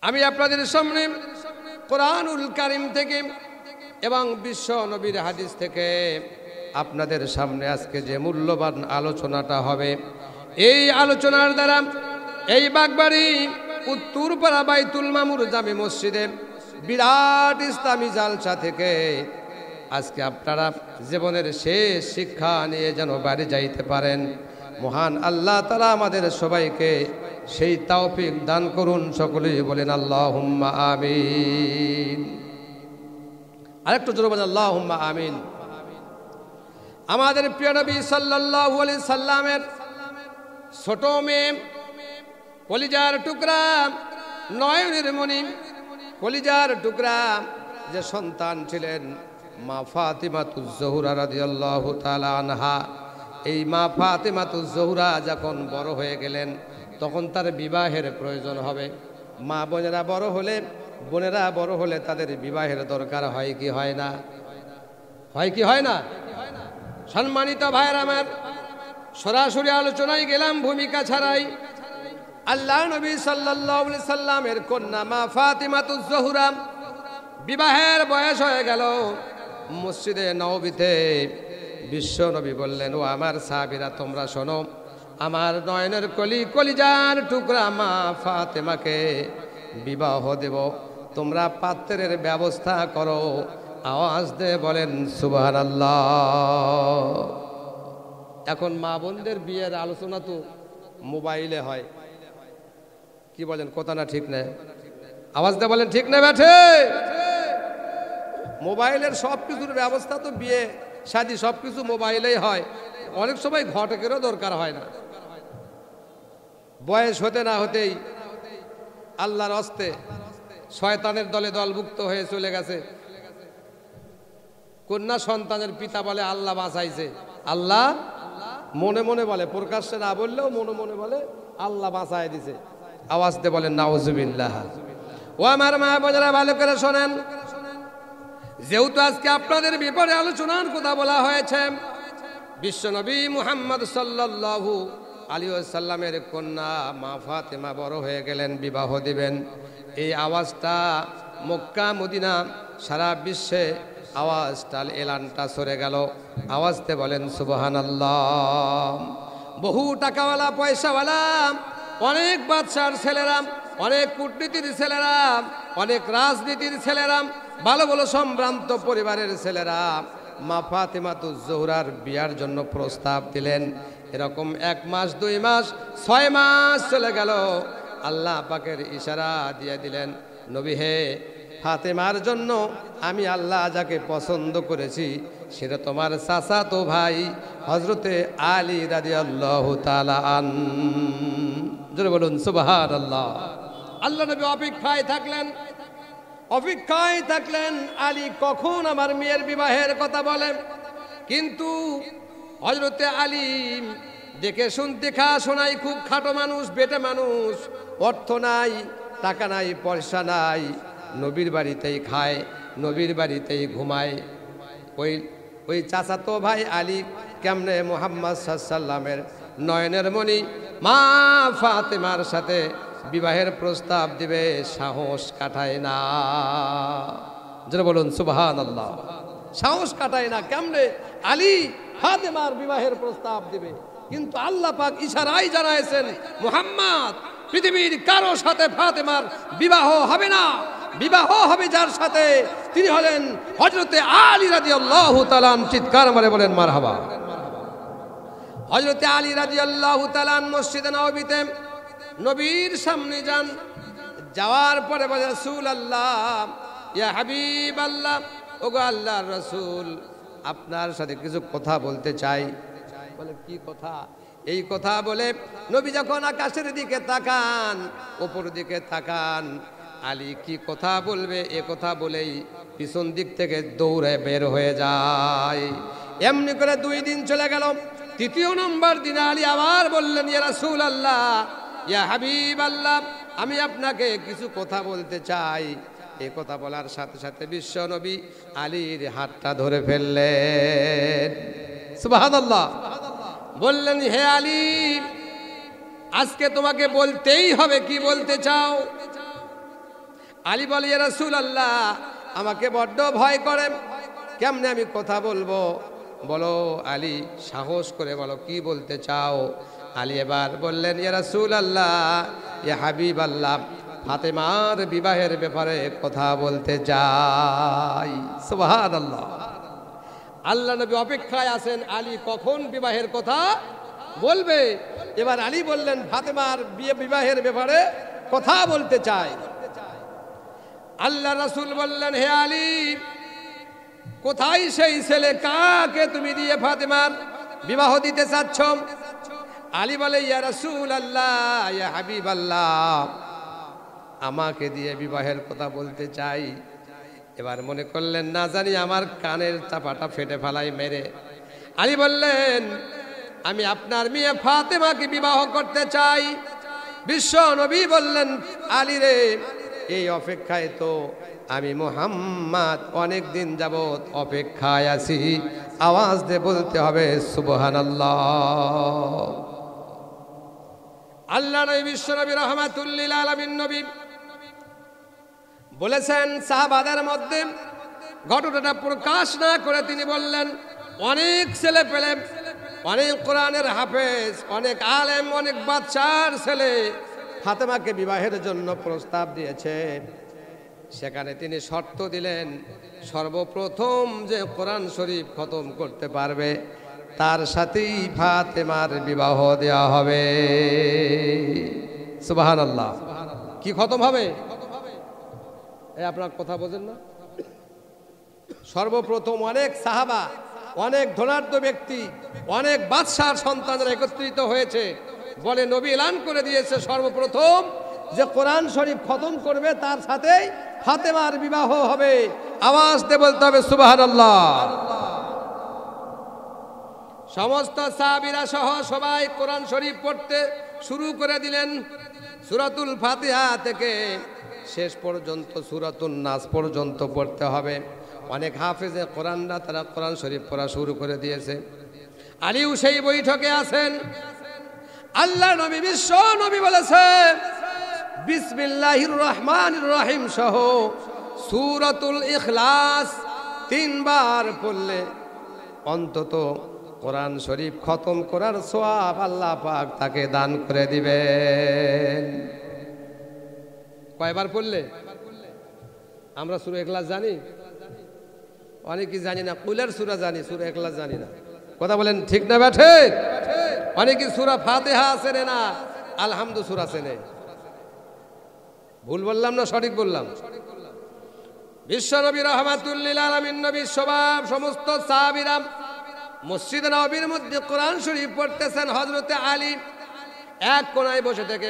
আমি আপনাদের সামনে কোরআনুল কারীম থেকে এবং বিশ্ব নবীর হাদিস থেকে আপনাদের সামনে আজকে যে মূল্যবান আলোচনাটা হবে, এই আলোচনার দ্বারা এই বাগবাড়ি উত্তরপাড়া বাইতুল মামুর জামে মসজিদে বিরাট ইসলামী জালসা থেকে আজকে আপনারা জীবনের শেষ শিক্ষা নিয়ে যেন বাড়ি যাইতে পারেন। মহান আল্লাহ তাআলা আমাদের সবাইকে সেই তৌফিক দান করুন। সকলেই বলেন আল্লাহুম্মা আমিন। আরেকটু জোরে বলেন আল্লাহুম্মা আমিন। আমাদের প্রিয় নবী সাল্লাল্লাহু আলাইহি সাল্লামের ছোট মেয়ে, কলিজার টুকরা, নয়নের মণি, কলিজার টুকরা যে সন্তান ছিলেন মা ফাতিমাতুজ জোহরা রাদিয়াল্লাহু তাআলা আনহা, এই মা ফাতিমাতুজ জোহরা যখন বড় হয়ে গেলেন তখন তার বিবাহের প্রয়োজন হবে। মা বোনেরা বড় হলে তাদের বিবাহের দরকার হয় কি হয় না? হয় কি হয় না? সম্মানিত ভাইয়ের আমার, সরাসরি আলোচনায় গেলাম ভূমিকা ছাড়াই। আল্লাহ নবী সাল্লাল্লাহু আলাইহি সাল্লামের কন্যা মা ফাতিমাতুজ জোহরা বিবাহের বয়স হয়ে গেল। মসজিদে নববীতে বিশ্ব নবী বললেন, ও আমার সাহাবীরা তোমরা শোনো, আমার নয়নের কলিজার টুকরা মা ফাতেমাকে বিবাহ দেব, তোমরা পাত্রের ব্যবস্থা করো। আওয়াজ দিয়ে বলেন সুবহানাল্লাহ। এখন মা বোনদের বিয়ের আলোচনা তো মোবাইলে হয়, কি বলেন? কথা না ঠিক না? আওয়াজ দিয়ে বলেন ঠিক না বেঠে? মোবাইলের সব কিছুর ব্যবস্থা তো বিয়ে শাদী সবকিছু মোবাইলেই হয়। অনেক সময় ঘটকেরও দরকার হয় না। বয়স হতে না হতেই আল্লাহর হস্তে শয়তানের দলে দলভুক্ত হয়ে চলে গেছে। কন্যা সন্তানের পিতা বলে আল্লাহ বাঁচাইছে। আল্লাহ মনে মনে বলে, প্রকাশ্যে না বললেও মনে মনে বলে আল্লাহ বাঁচাই দিছে। আওয়াজ দিয়ে বলেন নাউজুবিল্লাহ। ও আমার মা বোনেরা ভালো করে শোনেন, যেহেতু আজকে আপনাদের ব্যাপারে আলোচনার কথা বলা হয়েছে, বিশ্বনবী মুহাম্মদ সাল্লাল্লাহু আলাইহি ওয়াসাল্লামের কন্যা মা ফাতেমা বড় হয়ে গেলেন, বিবাহ দিবেন। এই আওয়াজটা মক্কা মদিনা সারা বিশ্বে আওয়াজটা এলানটা সরে গেল। আওয়াজতে বলেন সুবহানাল্লাহ। বহু টাকাওয়ালা পয়সাওয়ালা, অনেক বাদশার ছেলেরা, অনেক কূটনীতির ছেলেরা, অনেক রাজনীতির ছেলেরা, ভালো ভালো সম্ভ্রান্ত পরিবারের ছেলেরা মা ফাতিমাতুজ জোহরার বিয়ার জন্য প্রস্তাব দিলেন। এরকম 1 মাস 2 মাস 6 মাস চলে গেল। আল্লাহ পাকের ইশারা দিয়ে দিলেন, নবী হে, ফাতেমার জন্য আমি আল্লাহ যাকে পছন্দ করেছি সেটা তোমার চাচাতো ভাই হযরতে আলী রাদিয়াল্লাহু তাআলা জোরে বলুন সুবহানাল্লাহ। আল্লাহ নবী অপেক্ষায় থাকলেন আলী কখন আমার মেয়ের বিবাহের কথা বলেন। কিন্তু হযরতে আলী দেখে শুনতে শোনাই খুব খাটো মানুষ, বেটে মানুষ, অর্থ নাই, টাকা নাই, পয়সা নাই, নবীর বাড়িতেই খায়, নবীর বাড়িতেই ঘুমায়। ওই চাচাতো ভাই আলী কেমনে মুহাম্মদ সাল্লাল্লাহু আলাইহি সাল্লামের নয়নের মণি মা ফাতেমার সাথে বিবাহের প্রস্তাব দিবে? সাহস কাটায় না। যারা বলুন সুবহানাল্লাহ। সাহস কাটায় না। কেমনে আলী ফাতেমার বিবাহের প্রস্তাব দিবে? কিন্তু আল্লাহ পাক ইশারায় জানাইছেন, মুহাম্মদ পৃথিবীর কারো সাথে ফাতেমার বিবাহ হবে না। বিবাহ হবে যার সাথে, তিনি হলেন হযরতে আলী রাদিয়াল্লাহু তাআলা। চিৎকার মারে বলেন মারহাবা। হযরতে আলী রাদিয়াল্লাহু তাআলা মসজিদে নববীতে নবীর সামনে যান। যাওয়ার পরে বলে, রাসূলুল্লাহ, ইয়া হাবিবাল্লাহ, ওগো আল্লাহর রাসূল, আপনার সাথে কিছু কথা বলতে চাই। বলে কি কথা? এই কথা বলে নবী যখন আকাশের দিকে তাকান, উপর দিকে তাকান, আলী কি কথা বলবে এ কথা বলেই পিছন দিক থেকে দৌড়ে বের হয়ে যায়। এমনি করে 2 দিন চলে গেল। 3য় নম্বর দিন আলী আবার বললেন, ইয়া রাসূলুল্লাহ, ইয়া হাবিবাল্লাহ, আমি আপনাকে কিছু কথা বলতে চাই। এই কথা বলার সাথে সাথে বিশ্ব নবী আলীর হাতটা ধরে ফেললেন। সুবহানাল্লাহ। বললেন, হে আলী, আজকে তোমাকে বলতেই হবে, কি বলতে চাও? আলী বলে ইয়া রাসূলুল্লাহ আমাকে বড্ড ভয় করে, কেমনে আমি কথা বলবো? বলো আলী, সাহস করে বলো কি বলতে চাও? আলী এবার বললেন ইয়া রাসূলুল্লাহ, ইয়া হাবিবাল্লাহ, ফাতেমার বিবাহের ব্যাপারে কথা বলতে চাই। সুবহানাল্লাহ। আল্লাহ নবী অপেক্ষায় আছেন আলী কখন বিবাহের কথা বলবে। এবার আলী বললেন ফাতেমার বিবাহের ব্যাপারে কথা বলতে চাই। আল্লাহ রাসূল বললেন হে আলী, কোথায় সেই ছেলে, কাকে তুমি দিয়ে ফাতেমার বিবাহ দিতে চাচ্ছ? আলী বলে ইয়া রাসূলুল্লাহ, ইয়া হাবিবাল্লাহ, আমাকে দিয়ে বিবাহের কথা বলতে চাই। এবার মনে করলেন না জানি আমার কানের চাপাটা ফেটে ফেলাই মেরে। আলী বললেন আমি আপনার মেয়ে ফাতেমাকে বিবাহ করতে চাই। বিশ্ব নবী বললেন আলী রে, এই অপেক্ষায় তো আমি মুহাম্মদ অনেক দিন যাবত অপেক্ষায় আছি। আওয়াজ দিয়ে বলতে হবে সুবহানাল্লাহ। আল্লাহ নবী বিশ্ব নবী রাহমাতুল লিল আলামিন নবী বলেছেন সাহাবাদের মধ্যে ঘটনাটা প্রকাশ না করে তিনি বললেন অনেক ছেলে পেলে, অনেক কোরআনের হাফেজ, অনেক আলেম, অনেক বাদশার ছেলে ফাতেমাকে বিবাহের জন্য প্রস্তাব দিয়েছে। সেখানে তিনি শর্ত দিলেন সর্বপ্রথম যে কোরআন শরীফ খতম করতে পারবে তার সাথেই ফাতেমার বিবাহ দেওয়া হবে। সুবহানাল্লাহ। কি খতম হবে? এই আপনার কথা বোঝেন না? সর্বপ্রথম অনেক সাহাবা, অনেক ধনাঢ্য ব্যক্তি, অনেক বাদশার সন্তানরা একত্রিত হয়েছে, বলে নবী এলান করে দিয়েছে সর্বপ্রথম যে কোরআন শরীফ খতম করবে তার সাথেই ফাতেমার বিবাহ হবে। আওয়াজ দিয়ে বলতে হবে সুবহানাল্লাহ। সমস্ত সাহাবীরা সহ সবাই কোরআন শরীফ পড়তে শুরু করে দিলেন। সূরাতুল ফাতিহা থেকে শেষ পর্যন্ত সূরাতুন নাস পর্যন্ত পড়তে হবে। অনেক হাফেজে কোরআনরা তারা কোরআন শরীফ পড়া শুরু করে দিয়েছে। আলীও সেই বৈঠকে আছেন। আল্লাহ নবী বিশ্ব নবী বলেছে বিসমিল্লাহির রহমানির রহিম সহ সূরাতুল ইখলাস 3 বার পড়লে অন্তত কোরআন শরীফ খতম করার সওয়াব আল্লাহ পাক তাকে দান করে দিবেন। কয়বার পড়লে? আমরা সূরা ইখলাস জানি, অনেকে জানি না। কুলের সূরা জানি, সূরা ইখলাস জানি না। কথা বলেন ঠিক না বেঠে? অনেকে সূরা ফাতিহা চেনে না, আলহামদু সূরা চেনে। ভুল বললাম না সঠিক বললাম? বিশ্ব নবী রাহমাতুল লিল আলামিন নবী সমস্ত সাহাবীরা মসজিদে নববীর মধ্যে কোরআন শরীফ পড়তেছেন। হযরতে আলী এক কোণায় বসে থেকে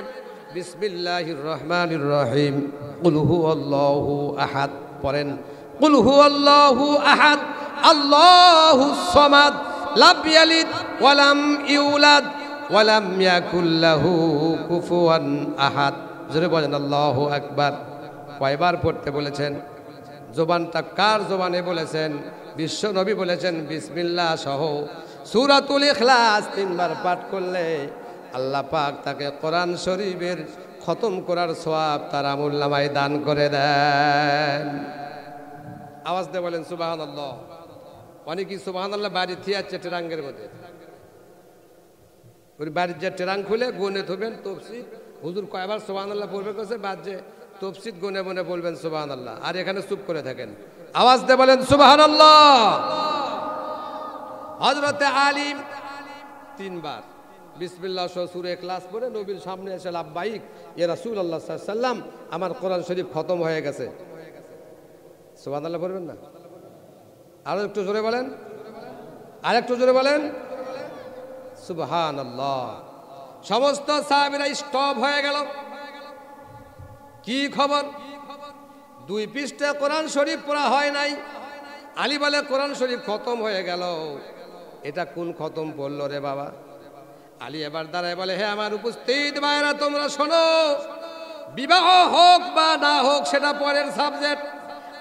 বিসমিল্লাহির রহমানির রহিম কুল হুয়াল্লাহু আহাদ পড়েন। কুল হুয়াল্লাহু আহাদ আল্লাহুস সামাদ লাম ইয়ালিদ ওয়া লাম ইউলাদ ওয়া লাম ইয়াকুল লাহু কুফুয়ান আহাদ। জোরে বলেন আল্লাহু আকবার। কয়বার পড়তে বলেছেন? জবানটা কার জবানে বলেছেন? বিশ্ব নবী বলেছেন বিসমিল্লাহ সহ সূরাতুল ইখলাস 3 বার পাঠ করলে আল্লাহ পাক তাকে কোরআন শরীফের খতম করার সওয়াব তার আমলনামায় দান করে দেন। আওয়াজ দিয়ে বলেন সুবহানাল্লাহ। অনেকেই সুবহানাল্লাহ বাড়ি থিয়াচ্ছে ট্রাঙ্গের মধ্যে। ওই বাড়ির যে ট্রাং খুলে গুনে থবেন তফসির, হুজুর কয়বার সুবহানাল্লাহ পড়বে কাছে বাদ যে তফসির গুনে গুনে বলবেন সুবহানাল্লাহ, আর এখানে চুপ করে থাকেন। আওয়াজ দিয়ে বলেন সুবহানাল্লাহ। হযরতে আলী 3 বার বিসমিল্লাহ সহ সূরা ইখলাস পড়ে নবীর সামনে এসে লাব্বাইক ইয়া রাসূলুল্লাহ সাল্লাল্লাহু আলাইহি ওয়াসাল্লাম, আমার কোরআন শরীফ খতম হয়ে গেছে। সুবহানাল্লাহ পড়বেন না? আরো একটু জোরে বলেন, আর একটু জোরে বলেন সুবহানাল্লাহ। সমস্ত সাহাবীরা স্টপ হয়ে গেল। কি খবর? 2 পৃষ্ঠা কোরআন শরীফ পড়া হয় নাই। আলী বলে কোরআন শরীফ খতম হয়ে গেল। এটা কোন খতম পড়লো রে বাবা? আলী এবার দাঁড়ায় বলে হে আমার উপস্থিত ভাইরা, তোমরা শোনো, বিবাহ হোক বা না হোক সেটা পরের সাবজেক্ট।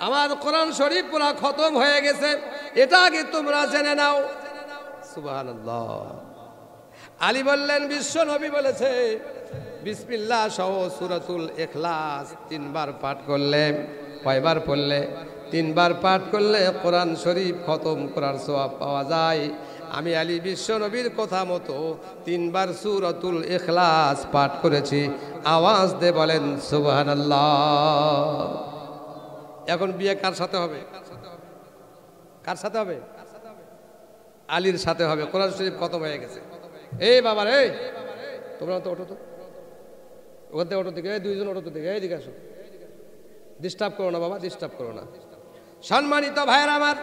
আমার কোরআন শরীফ পুরা খতম হয়ে গেছে, এটা আগে তোমরা জেনে নাও। সুবহানাল্লাহ। আলী বললেন বিশ্ব নবী বলেছে বিসমিল্লাহ সহ সূরাতুল ইখলাস 3 বার পাঠ করলে, কয়বার পড়লে? 3 বার পাঠ করলে কোরআন শরীফ খতম করার সওয়াব পাওয়া যায়। আমি আলী বিশ্ব নবীর কথা মতো 3 বার সূরাতুল ইখলাস পাঠ করেছি। আওয়াজ দিয়ে বলেন সুবহানাল্লাহ। এখন বিয়ে কার সাথে হবে? কার সাথে হবে? আলীর সাথে হবে। কোরআন শরীফ খতম হয়ে গেছে। এই বাবা রে, তোমরা তো ওঠো তো, ওখান থেকে ওঠো, দিকে দুইজন ওঠো তো, দিকে এইদিকে আসো, ডিস্টার্ব করো না বাবা, ডিস্টার্ব করো না। সম্মানিত ভাইয়ের আমার,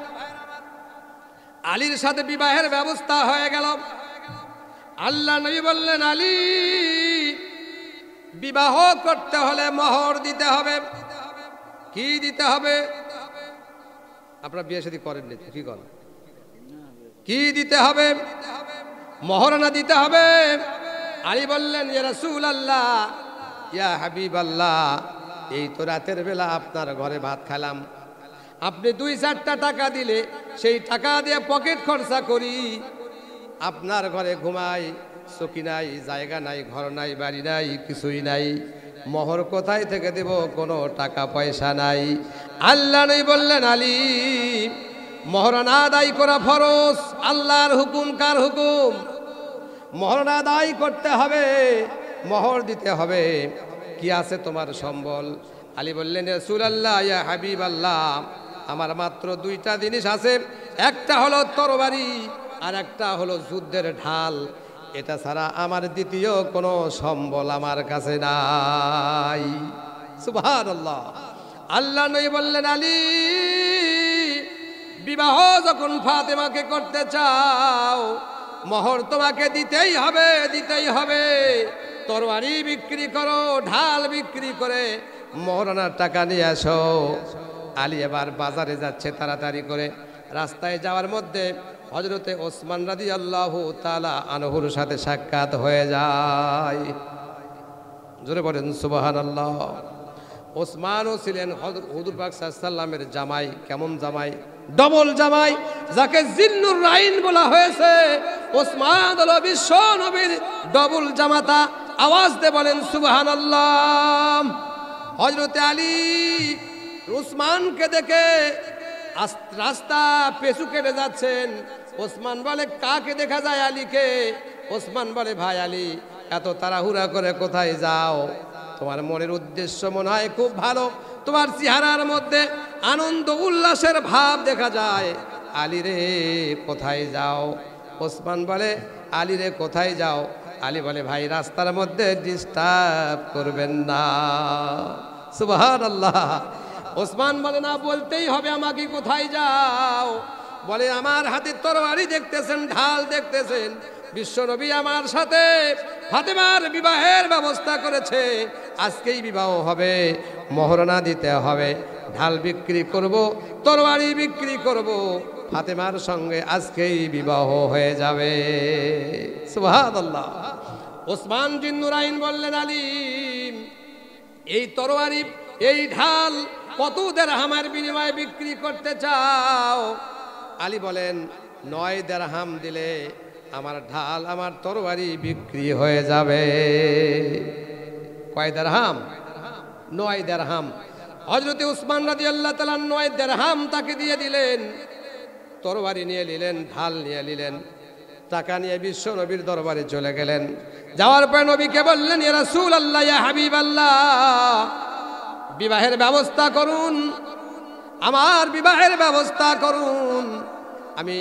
আলীর সাথে বিবাহের ব্যবস্থা হয়ে গেল। আল্লাহ নবী বললেন, আলী বিবাহ করতে হলে মোহর দিতে হবে। কি দিতে হবে? আপনারা বিয়ে শাদী করেননি, কি করেন? কি দিতে হবে? মোহরানা দিতে হবে। আলী বললেন, ইয়া রাসূলুল্লাহ, ইয়া হাবিবাল্লাহ, এই তো রাতের বেলা আপনার ঘরে ভাত খেলাম, আপনি 2-4টা টাকা দিলে সেই টাকা দিয়ে পকেট খরচা করি, আপনার ঘরে ঘুমাই, চকি নাই, জায়গা নাই, ঘর নাই, বাড়ি নাই, কিছুই নাই, মোহর কোথায় থেকে দেব? কোনো টাকা পয়সা নাই। আল্লাহ নবী বললেন, আলী মোহরানা আদায় করা ফরজ। আল্লাহর হুকুম। কার হুকুম? মোহরানা আদায় করতে হবে, মোহর দিতে হবে। কি আছে তোমার সম্বল? আলী বললেন, রাসূলুল্লাহ, ইয়া হাবিবাল্লাহ, আমার মাত্র 2টা জিনিস আছে, একটা হলো তরবারি আর একটা হলো যুদ্ধের ঢাল। এটা ছাড়া আমার দ্বিতীয় কোনো সম্বল আমার কাছে নাই। সুবহানাল্লাহ। আল্লাহ নবী বললেন, আলী বিবাহ যখন ফাতেমাকে করতে চাও, মোহর তোমাকে দিতেই হবে, দিতেই হবে। তরবারি বিক্রি করো, ঢাল বিক্রি করে মোহরানার টাকা নিয়ে আসো। আলী এবার বাজারে যাচ্ছে তাড়াতাড়ি করে। রাস্তায় যাওয়ার মধ্যে হযরতে ওসমান রাদিয়াল্লাহু তাআলা আনহুর সাথে সাক্ষাৎ হয়ে যায়। জোরে বলেন সুবহানাল্লাহ। ওসমানও ছিলেন হুজুর পাক সাল্লাল্লাহু আলাইহি ওয়াসাল্লামের জামাই। কেমন জামাই? ডবল জামাই, যাকে জিন্নুর রাইন বলা হয়েছে। ওসমান হলো বিশ্ব নবীর ডবল জামাতা। আওয়াজ দিয়ে বলেন সুবহানাল্লাহ। হযরতে আলী ওসমানকে দেখে রাস্তা পেছু কেটে যাচ্ছেন। ওসমান বলে, কাকে দেখা যায়? আলীকে। ওসমান বলে, ভাই আলী, এত তাড়াহুড়া করে কোথায় যাও? তোমার মনের উদ্দেশ্য মনে হয় খুব ভালো, তোমার চেহারার মধ্যে আনন্দ উল্লাসের ভাব দেখা যায়। আলী রে, কোথায় যাও? ওসমান বলে, আলী রে, কোথায় যাও? আলী বলে, ভাই রাস্তার মধ্যে ডিস্টার্ব করবেন না। সুবহানাল্লাহ। ওসমান বলে, না, বলতেই হবে আমাকে, কোথায় যাও? বলে, আমার হাতে তরবারি দেখতেছেন, ঢাল দেখতেছেন, বিশ্বনবী আমার সাথে ফাতেমার বিবাহের ব্যবস্থা করেছে। আজকেই বিবাহ হবে, মোহরানা দিতে হবে, ঢাল বিক্রি করব, তরবারি বিক্রি করব, ফাতেমার সঙ্গে আজকেই বিবাহ হয়ে যাবে। সুবহানাল্লাহ। ওসমান জিন্নুরাইন বললেন, আলী এই তরবারি, এই ঢাল কত দিরহামের বিনিময়ে বিক্রি করতে চাও? আলী বলেন, 9 দিরহাম দিলে আমার ঢাল, আমার তরবারি বিক্রি হয়ে যাবে। কয় দিরহাম? 9 দিরহাম। হযরতে ওসমান রাদিয়াল্লাহু তাআলা 9 দিরহাম তাকে দিয়ে দিলেন। তরবারি নিয়ে নিলেন, ঢাল নিয়ে নিলেন, টাকা নিয়ে বিশ্ব নবীর দরবারে চলে গেলেন। যাওয়ার পর নবীকে বললেন, ইয়া রাসূলুল্লাহ, ইয়া হাবিবাল্লাহ, বিবাহের ব্যবস্থা করুন, আমার বিবাহের ব্যবস্থা করুন। আমি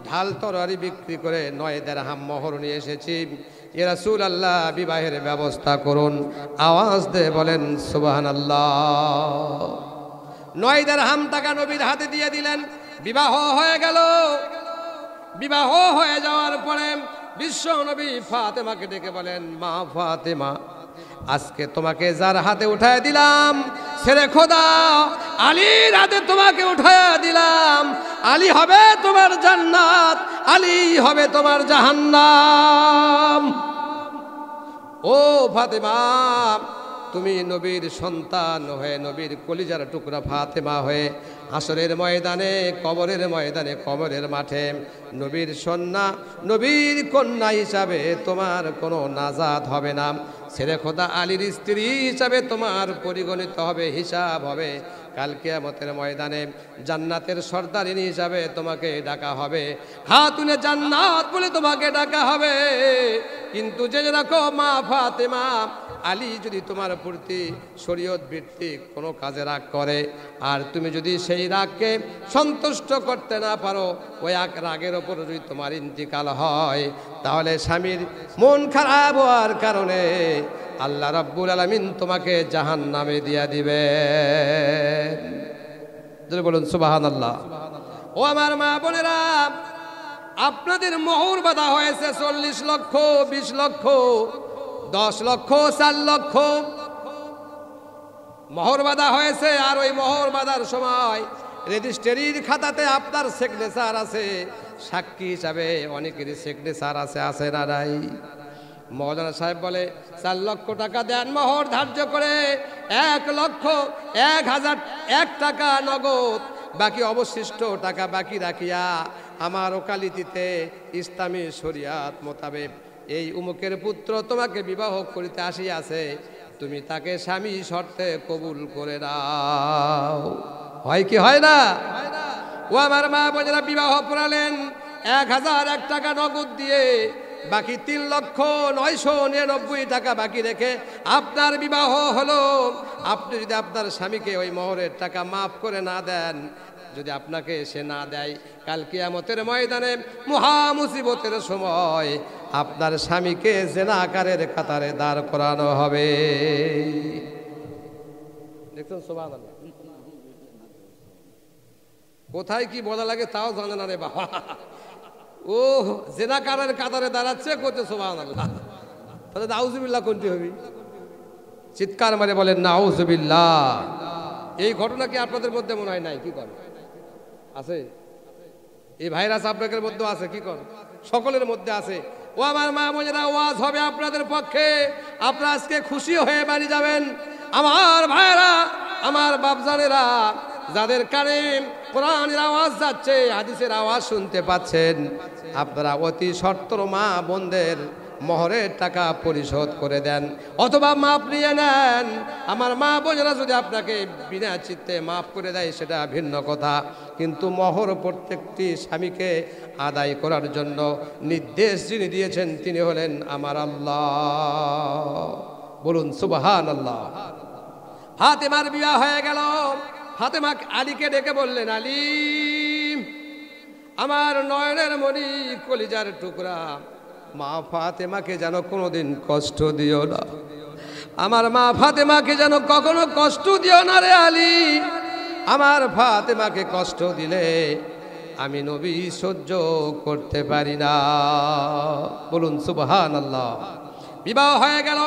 ঢাল তরবারি বিক্রি করে 9 দিরহাম মোহর নিয়ে এসেছি, ইয়া রাসূলুল্লাহ, বিবাহের ব্যবস্থা করুন। আওয়াজ দিয়ে বলেন সুবহানাল্লাহ। 9 দিরহাম টাকা নবীর হাতে দিয়ে দিলেন। বিবাহ হয়ে গেল। বিবাহ হয়ে যাওয়ার পরে বিশ্ব নবী ফাতেমাকে ডেকে বলেন, মা ফাতেমা, আজকে তোমাকে যার হাতে উঠায় দিলাম, ছেড়ে খোদা আলীর হাতে তোমাকে উঠায় দিলাম। আলী হবে তোমার জান্নাত, আলী হবে তোমার জাহান্নাম। ও ফাতেমা, তুমি নবীর সন্তান হয়ে, নবীর কলিজার টুকরা ফাতেমা হয়ে হাসরের ময়দানে, কবরের ময়দানে, কবরের মাঠে নবীর সন্না, নবীর কন্যা হিসাবে তোমার কোনো নাজাত হবে না। ছেলে খোদা আলীর স্ত্রী হিসাবে তোমার পরিগণিত হবে, হিসাব হবে। কাল কিয়ামতের ময়দানে জান্নাতের সর্দারিনী হিসাবে তোমাকে ডাকা হবে, খাতুনে জান্নাত বলে তোমাকে ডাকা হবে। কিন্তু জেনে রাখো মা ফাতেমা, আলী যদি তোমার প্রতি শরীয়ত ভিত্তিক কোনো কাজে রাগ করে, আর তুমি যদি সেই রাগকে সন্তুষ্ট করতে না পারো, ওই রাগের ওপর যদি তোমার ইন্তিকাল হয়, তাহলে স্বামীর মন খারাপ হওয়ার কারণে আল্লাহ রাব্বুল আলামিন তোমাকে জাহান্নামে দিয়া দিবে। বলুন সুবহানাল্লাহ। ও আমার মা বোনেরা, আপনাদের মোহর বাঁধা হয়েছে 40 লক্ষ, 20 লক্ষ, 10 লক্ষ, 4 লক্ষ মোহর বাঁধা হয়েছে। আর ওই মোহর বাঁধার সময় রেজিস্ট্রির খাতাতে আপনার সিগনেচার আছে, সাক্ষী হিসাবে অনেকেরই সিগনেচার আছে, আছে না নাই? মৌলানা সাহেব বলে 4 লক্ষ টাকা দেন মোহর ধার্য করে, 1,01,001 টাকা নগদ, বাকি অবশিষ্ট টাকা বাকি রাখিয়া আমার ওকালতিতে ইসলামী শরিয়াত মোতাবেক এই উমুকের পুত্র তোমাকে বিবাহ করিতে আসিয়াছে, তুমি তাকে স্বামী শর্তে কবুল করে নাও। হয় কি হয় না? ও আমার মা বোনেরা, বিবাহ পড়ালেন 1,001 টাকা নগদ দিয়ে, বাকি 3,999,000 টাকা বাকি রেখে আপনার বিবাহ হলো। আপনি যদি আপনার স্বামীকে ওই মোহরের টাকা মাফ করে না দেন, যদি আপনাকে সে না দেয়, কাল কিয়ামতের ময়দানে মহা মুসিবতের সময় আপনার স্বামীকে জেনাকারের কাতারে দাঁড় করানো হবে। দেখছেন সুবহানাল্লাহ। কোথায় কি বলা লাগে তাও জানে না রে বাবা। ও জেনাকারের কাতারে দাঁড়াচ্ছে, করছে সুবহানাল্লাহ। তাহলে নাউজুবিল্লাহ কোনটি হবে? চিৎকার মারে বলেন নাউজুবিল্লাহ। এই ঘটনা কি আপনাদের মধ্যে মনে হয় নাই? কি করে আছে? এই ভাইরাস আপনাদের মধ্যে আছে? কি করে? সকলের মধ্যে আছে। ও আমার মা বোনেরা, ওয়াজ হবে আপনাদের পক্ষে, আপনারা আজকে খুশি হয়ে বাড়ি যাবেন। আমার ভাইরা, আমার বাপজানেরা, যাদের কানে কোরআনের আওয়াজ যাচ্ছে, হাদিসের আওয়াজ শুনতে পাচ্ছেন, আপনারা অতি সত্বর মা বোনদের মোহরের টাকা পরিশোধ করে দেন, অথবা মাপ নিয়ে নেন। আমার মা বোনেরা যদি আপনাকে বিনা চিত্তে মাফ করে দেয় সেটা ভিন্ন কথা, কিন্তু মোহর প্রত্যেকটি স্বামীকে আদায় করার জন্য নির্দেশ যিনি দিয়েছেন তিনি হলেন আমার আল্লাহ। বলুন সুবহানাল্লাহ। ফাতেমার বিবাহ হয়ে গেল। ফাতেমা আলীকে ডেকে বললেন, আলী আমার নয়নের মণি, কলিজার টুকরা, মা ফাতেমাকে যেন কোনোদিন কষ্ট দিও না, আমার মা ফাতেমাকে যেন কখনো কষ্ট দিও না রে আলী। আমার ফাতেমাকে কষ্ট দিলে আমি নবী সহ্য করতে পারি না। বলুন সুবহানাল্লাহ। বিবাহ হয়ে গেল।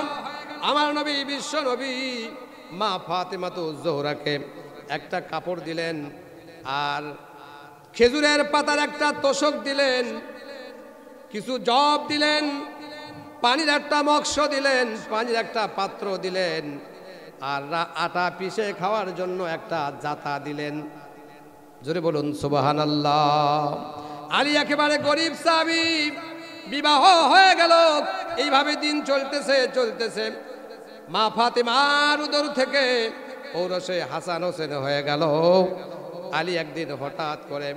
আমার নবী, বিশ্ব নবী মা ফাতেমা তো জোহরাকে একটা কাপড় দিলেন, আর খেজুরের পাতার একটা তোষক দিলেন, কিছু জব দিলেন, পানির একটা মক্স দিলেন, পানির একটা পাত্র দিলেন, আর আটা পিষে খাওয়ার জন্য একটা জাতা দিলেন। জোরে বলুন সুবহানাল্লাহ। আলী একেবারে গরিব সাহাবী, বিবাহ হয়ে গেল। এইভাবে দিন চলতেছে। মা ফাতেমার উদর থেকে ঔরসে হাসান হোসেন হয়ে গেল। আলী একদিন হঠাৎ করে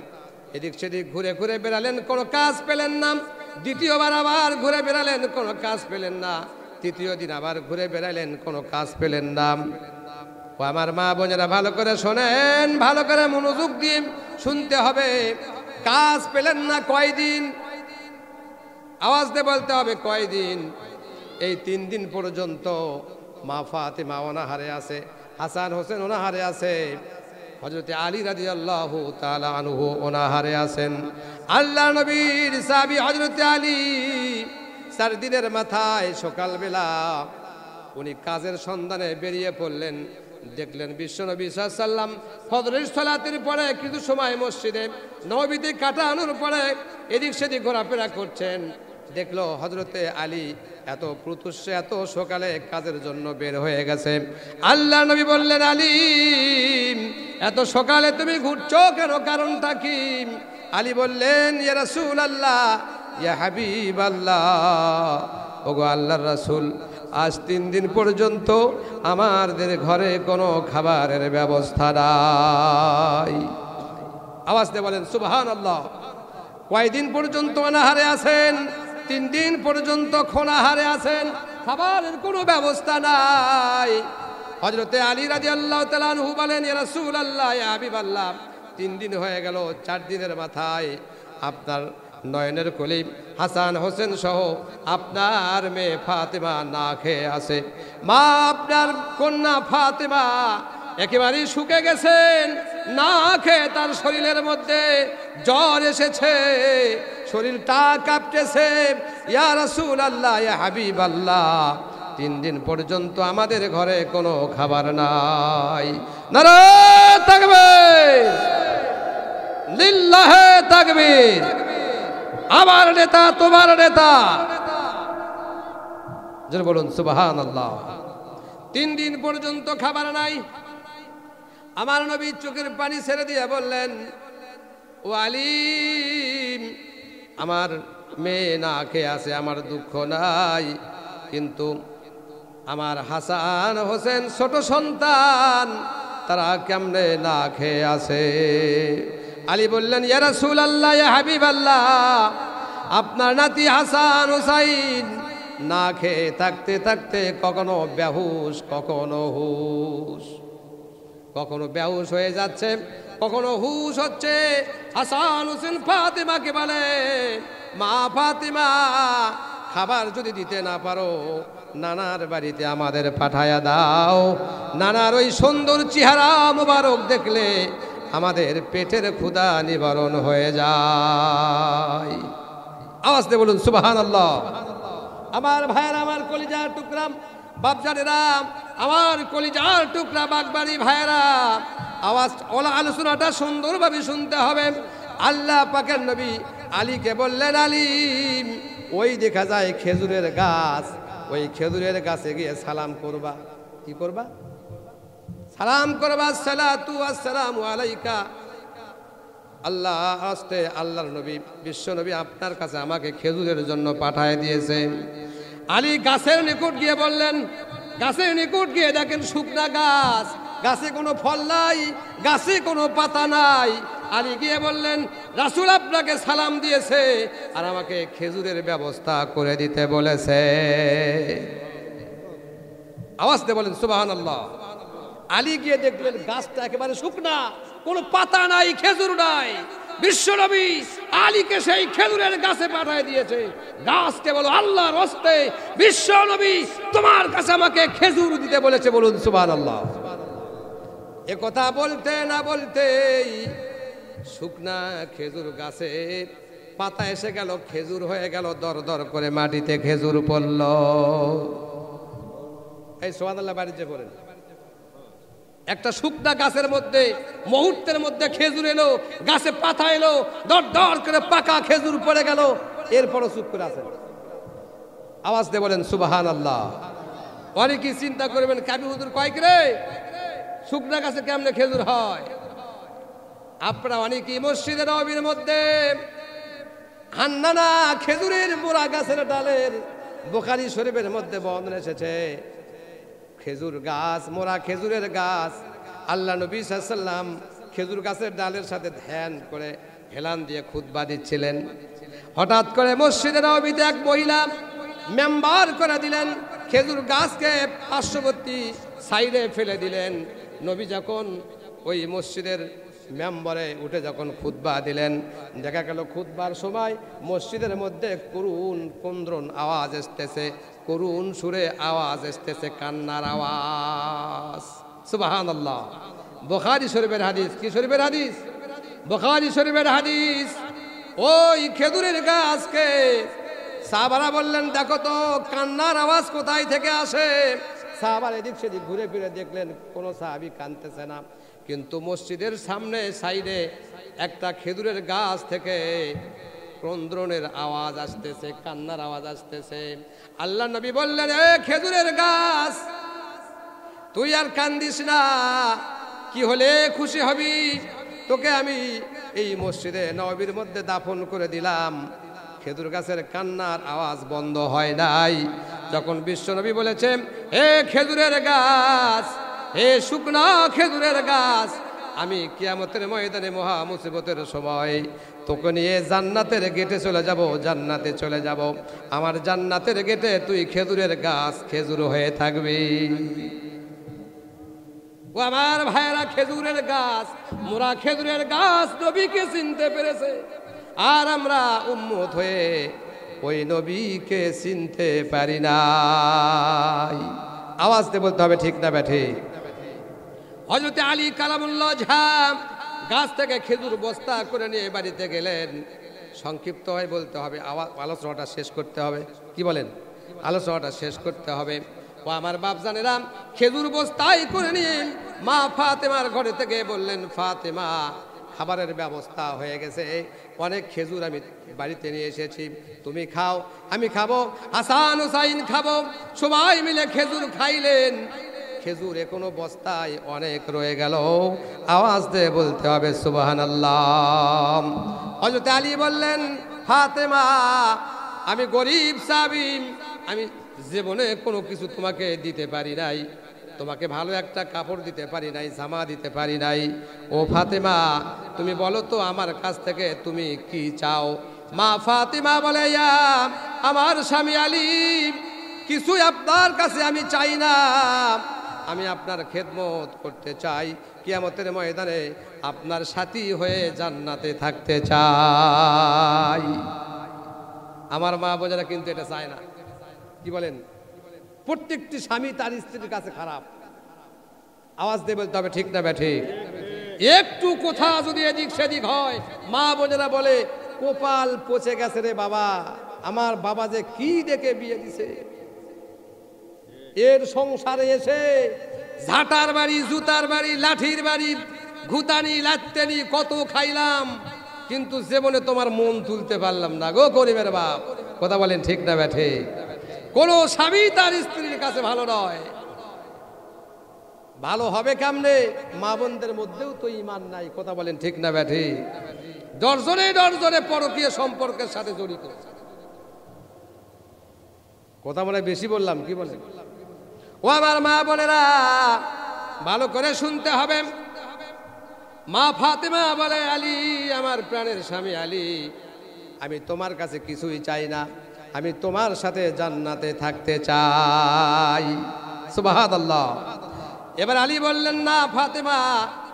এদিক সেদিক ঘুরে ঘুরে বেড়ালেন, কোনো কাজ পেলেন না। দ্বিতীয়বার আবার ঘুরে বেড়ালেন, কোনো কাজ পেলেন না। তৃতীয় দিন আবার ঘুরে বেড়ালেন, কোনো কাজ পেলেন না। ও আমার মা বোনেরা, ভালো করে শোনেন, ভালো করে মনোযোগ দিয়ে শুনতে হবে। কাজ পেলেন না কয়দিন? আওয়াজ দিয়ে বলতে হবে কয়দিন? এই 3 দিন পর্যন্ত মা ফাতেমা অনাহারে আছে, হাসান হোসেন অনাহারে আছে, হযরতে আলী রাদিয়াল্লাহু তাআলা আনহু অনাহারে আছেন। আল্লাহ নবীর সাহাবী হযরতে আলী 4 দিনের মাথায় সকালবেলা উনি কাজের সন্ধানে বেরিয়ে পড়লেন। দেখলেন বিশ্বনবী সাল্লাল্লাহু আলাইহি ওয়াসাল্লাম ফজরের সালাতের পরে কিছু সময় মসজিদে নববীতে কাটানোর পরে এদিক সেদিক ঘোরাফেরা করছেন। দেখলো হযরতে আলী এত প্রত্যুষে এত সকালে কাজের জন্য বের হয়ে গেছে। আল্লাহ নবী বললেন, আলী এত সকালে তুমি ঘুরছো কেন, কারণটা কি? আলী বললেন, ইয়া রাসূলুল্লাহ, ইয়া হাবিবাল্লাহ, ওগো আল্লাহর রাসূল, আজ 3 দিন পর্যন্ত আমাদের ঘরে কোনো খাবারের ব্যবস্থা নাই। আওয়াজ দিয়ে বলেন সুবহানাল্লাহ। কয়দিন পর্যন্ত অনাহারে আছেন? 3 দিন পর্যন্ত খোনাহারে আছেন, খাবারের কোনো ব্যবস্থা নাই। হযরতে আলী রাদিয়াল্লাহু তাআলা আনহু বলেন, ইয়া রাসূলুল্লাহ, ইয়া হাবিবাল্লাহ, 3 দিন হয়ে গেল, 4 দিনের মাথায় আপনার নয়নের কলি হাসান হোসেন সহ আপনার মেয়ে ফাতেমা না খেয়ে আছে। মা আপনার কন্যা ফাতেমা একেবারেই শুকে গেছেন, না খেয়ে তার শরীরের মধ্যে জ্বর এসেছে, শরীরটা কাঁপতেছে। ইয়া রাসূলুল্লাহ, ইয়া হাবিবাল্লাহ, 3 দিন পর্যন্ত আমাদের ঘরে কোনো খাবার নাই। নারায়ে তাকবীর, লিল্লাহে তাকবীর। আমার নেতা তোমার নেতা, যেন বলুন সুবহানাল্লাহ। 3 দিন পর্যন্ত খাবার নাই। আমার নবী চোখের পানি ছেড়ে দিয়ে বললেন, ও আলী, আমার মেয়ে না খেয়ে আছে, আমার দুঃখ নাই, কিন্তু আমার হাসান হোসেন ছোট সন্তান, তারা কেমনে না খেয়ে আছে? আলী বললেন, ইয়া রাসূলুল্লাহ, ইয়া হাবিবাল্লাহ, আপনার নাতি হাসান হোসাইন না খেয়ে থাকতে থাকতে কখনো বেহুশ, কখনো হুশ, কখনো বেহুশ হয়ে যাচ্ছে, কখনো হুশ হচ্ছে। হাসান হোসেন ফাতেমাকে বলে, মা ফাতেমা, খাবার যদি দিতে না পারো, নানার বাড়িতে আমাদের পাঠায়া দাও। নানার ওই সুন্দর চেহারা মোবারক দেখলে আমাদের পেটের ক্ষুধা নিবারণ হয়ে যায়। আওয়াজ দিয়ে বলুন সুবহানাল্লাহ। আমার ভাইয়েরা, আমার কলিজার টুকরা বাপজানেরা, আমার কলিজার টুকরা বাগবাড়ি ভাইয়েরা, আওয়াজ ওলা আলোচনাটা সুন্দরভাবে শুনতে হবে। আল্লাহ পাকের নবী আলীকে বললেন, আলী, ওই দেখা যায় খেজুরের গাছ, ওই খেজুরের গাছে গিয়ে সালাম করবা। কি করবা? সালাম করবা। সালাতু আসসালামু আলাইকা। আল্লাহ আস্তে আল্লাহর নবী বিশ্ব নবী আপনার কাছে আমাকে খেজুরের জন্য পাঠায় দিয়েছে। আলী গাছের নিকট গিয়ে বললেন, গাছের নিকট গিয়ে দেখেন শুকনা গাছ, গাছে কোনো ফল নাই, গাছে কোনো পাতা নাই। আলী গিয়ে বললেন, রাসূল আপনাকে সালাম দিয়েছে আর আমাকে খেজুরের ব্যবস্থা করে দিতে বলেছে। আওয়াজ দিয়ে বলেন সুবহানাল্লাহ। আলী গিয়ে দেখলেন গাছটা একেবারে শুকনা, কোনো পাতা নাই, খেজুর নাই। বিশ্বনবী আলীকে সেই খেজুরের গাছে পাঠিয়ে দিয়েছে। গাছকে বলো, আল্লাহর হস্তে বিশ্বনবী তোমার কাছে আমাকে খেজুর দিতে বলেছে। বলুন সুবহানাল্লাহ। এ কথা বলতে না বলতেই শুকনা খেজুর গাছের পাতা এসে গেল, খেজুর হয়ে গেল, দর দর করে মাটিতে খেজুর পড়ল। এই সুবহানাল্লাহ বাড়িতে পড়েন। একটা শুকনা গাছের মধ্যে মুহূর্তের মধ্যে খেজুর এলো, গাছে পাতা এলো, দর দর করে পাকা খেজুর পড়ে গেল। এরপরও চুপ করে আছেন। আওয়াজ দিয়ে বলেন সুবহানাল্লাহ। অনেকেই চিন্তা করবেন, কাবি হুজুর কয় রে, শুকনা গাছে কেমনে খেজুর হয়? আপনারা অনেকেই মসজিদে নববীর মধ্যে হান্নানা খেজুরের মোরা গাছের ডালের বুখারী শরীফের মধ্যে বর্ণনা এসেছে, খেজুর গাছ, মোরা খেজুরের গাছ। আল্লাহ নবী সাল্লাল্লাহু আলাইহি ওয়াসাল্লাম খেজুর গাছের ডালের সাথে ধ্যান করে হেলান দিয়ে খুতবা দিচ্ছিলেন। হঠাৎ করে মসজিদে নববীতে এক মহিলা মেম্বার করে দিলেন, খেজুর গাছকে পার্শ্ববর্তী সাইডে ফেলে দিলেন। নবী যখন ওই মসজিদের মেম্বারে উঠে যখন খুতবা দিলেন, দেখা গেল খুতবার সময় মসজিদের মধ্যে করুণ কুন্দ্রন আওয়াজ আসতেছে, করুণ সুরে আওয়াজ আসতেছে, কান্নার আওয়াজ। সুবহানাল্লাহ। বুখারী শরীফের হাদিস। কি শরীফের হাদিস? বুখারী শরীফের হাদিস। ওই খেজুরের গাছকে সাহাবারা বললেন, দেখো তো কান্নার আওয়াজ কোথায় থেকে আসে। সাহাবারা এদিক সেদিক ঘুরে ফিরে দেখলেন কোনো সাহাবী কাঁদতেছে না, কিন্তু মসজিদের সামনে সাইডে একটা খেজুরের গাছ থেকে ক্রন্দনের আওয়াজ আসতেছে, কান্নার আওয়াজ আসতেছে। আল্লাহ নবী বললেন, এ খেজুরের গাছ, তুই আর কান্দিস না, কি হলে খুশি হবি? তোকে আমি এই মসজিদে নববীর মধ্যে দাফন করে দিলাম। খেজুর গাছের কান্নার আওয়াজ বন্ধ হয় নাই। যখন বিশ্বনবী বলেছেন, হে খেজুরের গাছ, হে শুকনা খেজুরের গাছ, আমি কিয়ামতের ময়দানে মহা মুসিবতের সময় তোকে নিয়ে জান্নাতের গেটে চলে যাব, জান্নাতে চলে যাব। আমার জান্নাতের গেটে তুই খেজুরের গাছ, খেজুর হয়ে থাকবি। ও আমার ভাইয়েরা, খেজুরের গাছ, মোরা খেজুরের গাছ নবীকে চিনতে পেরেছে, আর আমরা উম্মত হয়ে ওই নবীকে চিনতে পারি নাই। আওয়াজ দিয়ে বলতে হবে, ঠিক না ব্যাঠে? হযরত আলী কালামুল্লাহ ঝাম গাছ থেকে খেজুর বস্তা করে নিয়ে বাড়িতে গেলেন। সংক্ষিপ্ত হয়ে বলতে হবে, আলোচনাটা শেষ করতে হবে। কি বলেন? আলোচনাটা শেষ করতে হবে। ও আমার বাপজানেরা, খেজুর বস্তায় করে নিয়ে মা ফাতেমার ঘরে থেকে বললেন, ফাতেমা, খাবারের ব্যবস্থা হয়ে গেছে, অনেক খেজুর আমি বাড়িতে নিয়ে এসেছি, তুমি খাও, আমি খাবো, হাসান হুসাইন খাবো। সবাই মিলে খেজুর খাইলেন। খেজুর এখনো বস্তায় অনেক রয়ে গেল। আওয়াজ দিয়ে বলতে হবে সুবহানাল্লাহ। হযরত আলী বললেন, ফাতেমা, আমি গরিব সাহাবী, আমি জীবনে কোনো কিছু তোমাকে দিতে পারি নাই, তোমাকে ভালো একটা কাপড় দিতে পারি নাই, জামা দিতে পারি নাই। ও ফাতেমা, তুমি বলো তো আমার কাছ থেকে তুমি কি চাও? মা ফাতেমা বলে, ইয়া আমার স্বামী আলী, কিছু আপনার কাছে আমি চাই না, আমি আপনার খেদমত করতে চাই, কিয়ামতের ময়দানে আপনার সাথী হয়ে জান্নাতে থাকতে চাই। আমার মা বোনেরা কিন্তু এটা চায় না। কি বলেন? প্রত্যেকটি স্বামী তার স্ত্রীর কাছে খারাপ। আওয়াজ দিয়ে বলতে হবে, ঠিক না ব্যাঠে? একটু কোথা যদি এদিক সেদিক হয়, মা বোনেরা বলে, কপাল পচে গেছে রে বাবা, আমার বাবা যে কি দেখে বিয়ে দিছে, এর সংসারে এসে ঝাঁটার বাড়ি, জুতার বাড়ি, লাঠির বাড়ি, ঘুতানি লাত্তেনি কত খাইলাম, কিন্তু জীবনে তোমার মন তুলতে পারলাম না গো গরিবের বাপ। কথা বলেন, ঠিক না ব্যাঠে? কোন স্বামী তার স্ত্রীর কাছে ভালো নয়। ভালো হবে কেমনে? মা বোনদের মধ্যেও তো ঈমান নাই। কথা বলেন, ঠিক না ব্যাঠে? দর্জনে দর্জনে পরকীয় সম্পর্কের সাথে জড়িত। কথা বলে বেশি বললাম, কি বলেন? ও আমার মা বোনেরা, ভালো করে শুনতে হবে। মা ফাতেমা বলে, আলী, আমার প্রাণের স্বামী আলী, আমি তোমার কাছে কিছুই চাই না, আমি তোমার সাথে জান্নাতে থাকতে চাই। সুবহানাল্লাহ। এবার আলী বললেন, না ফাতেমা,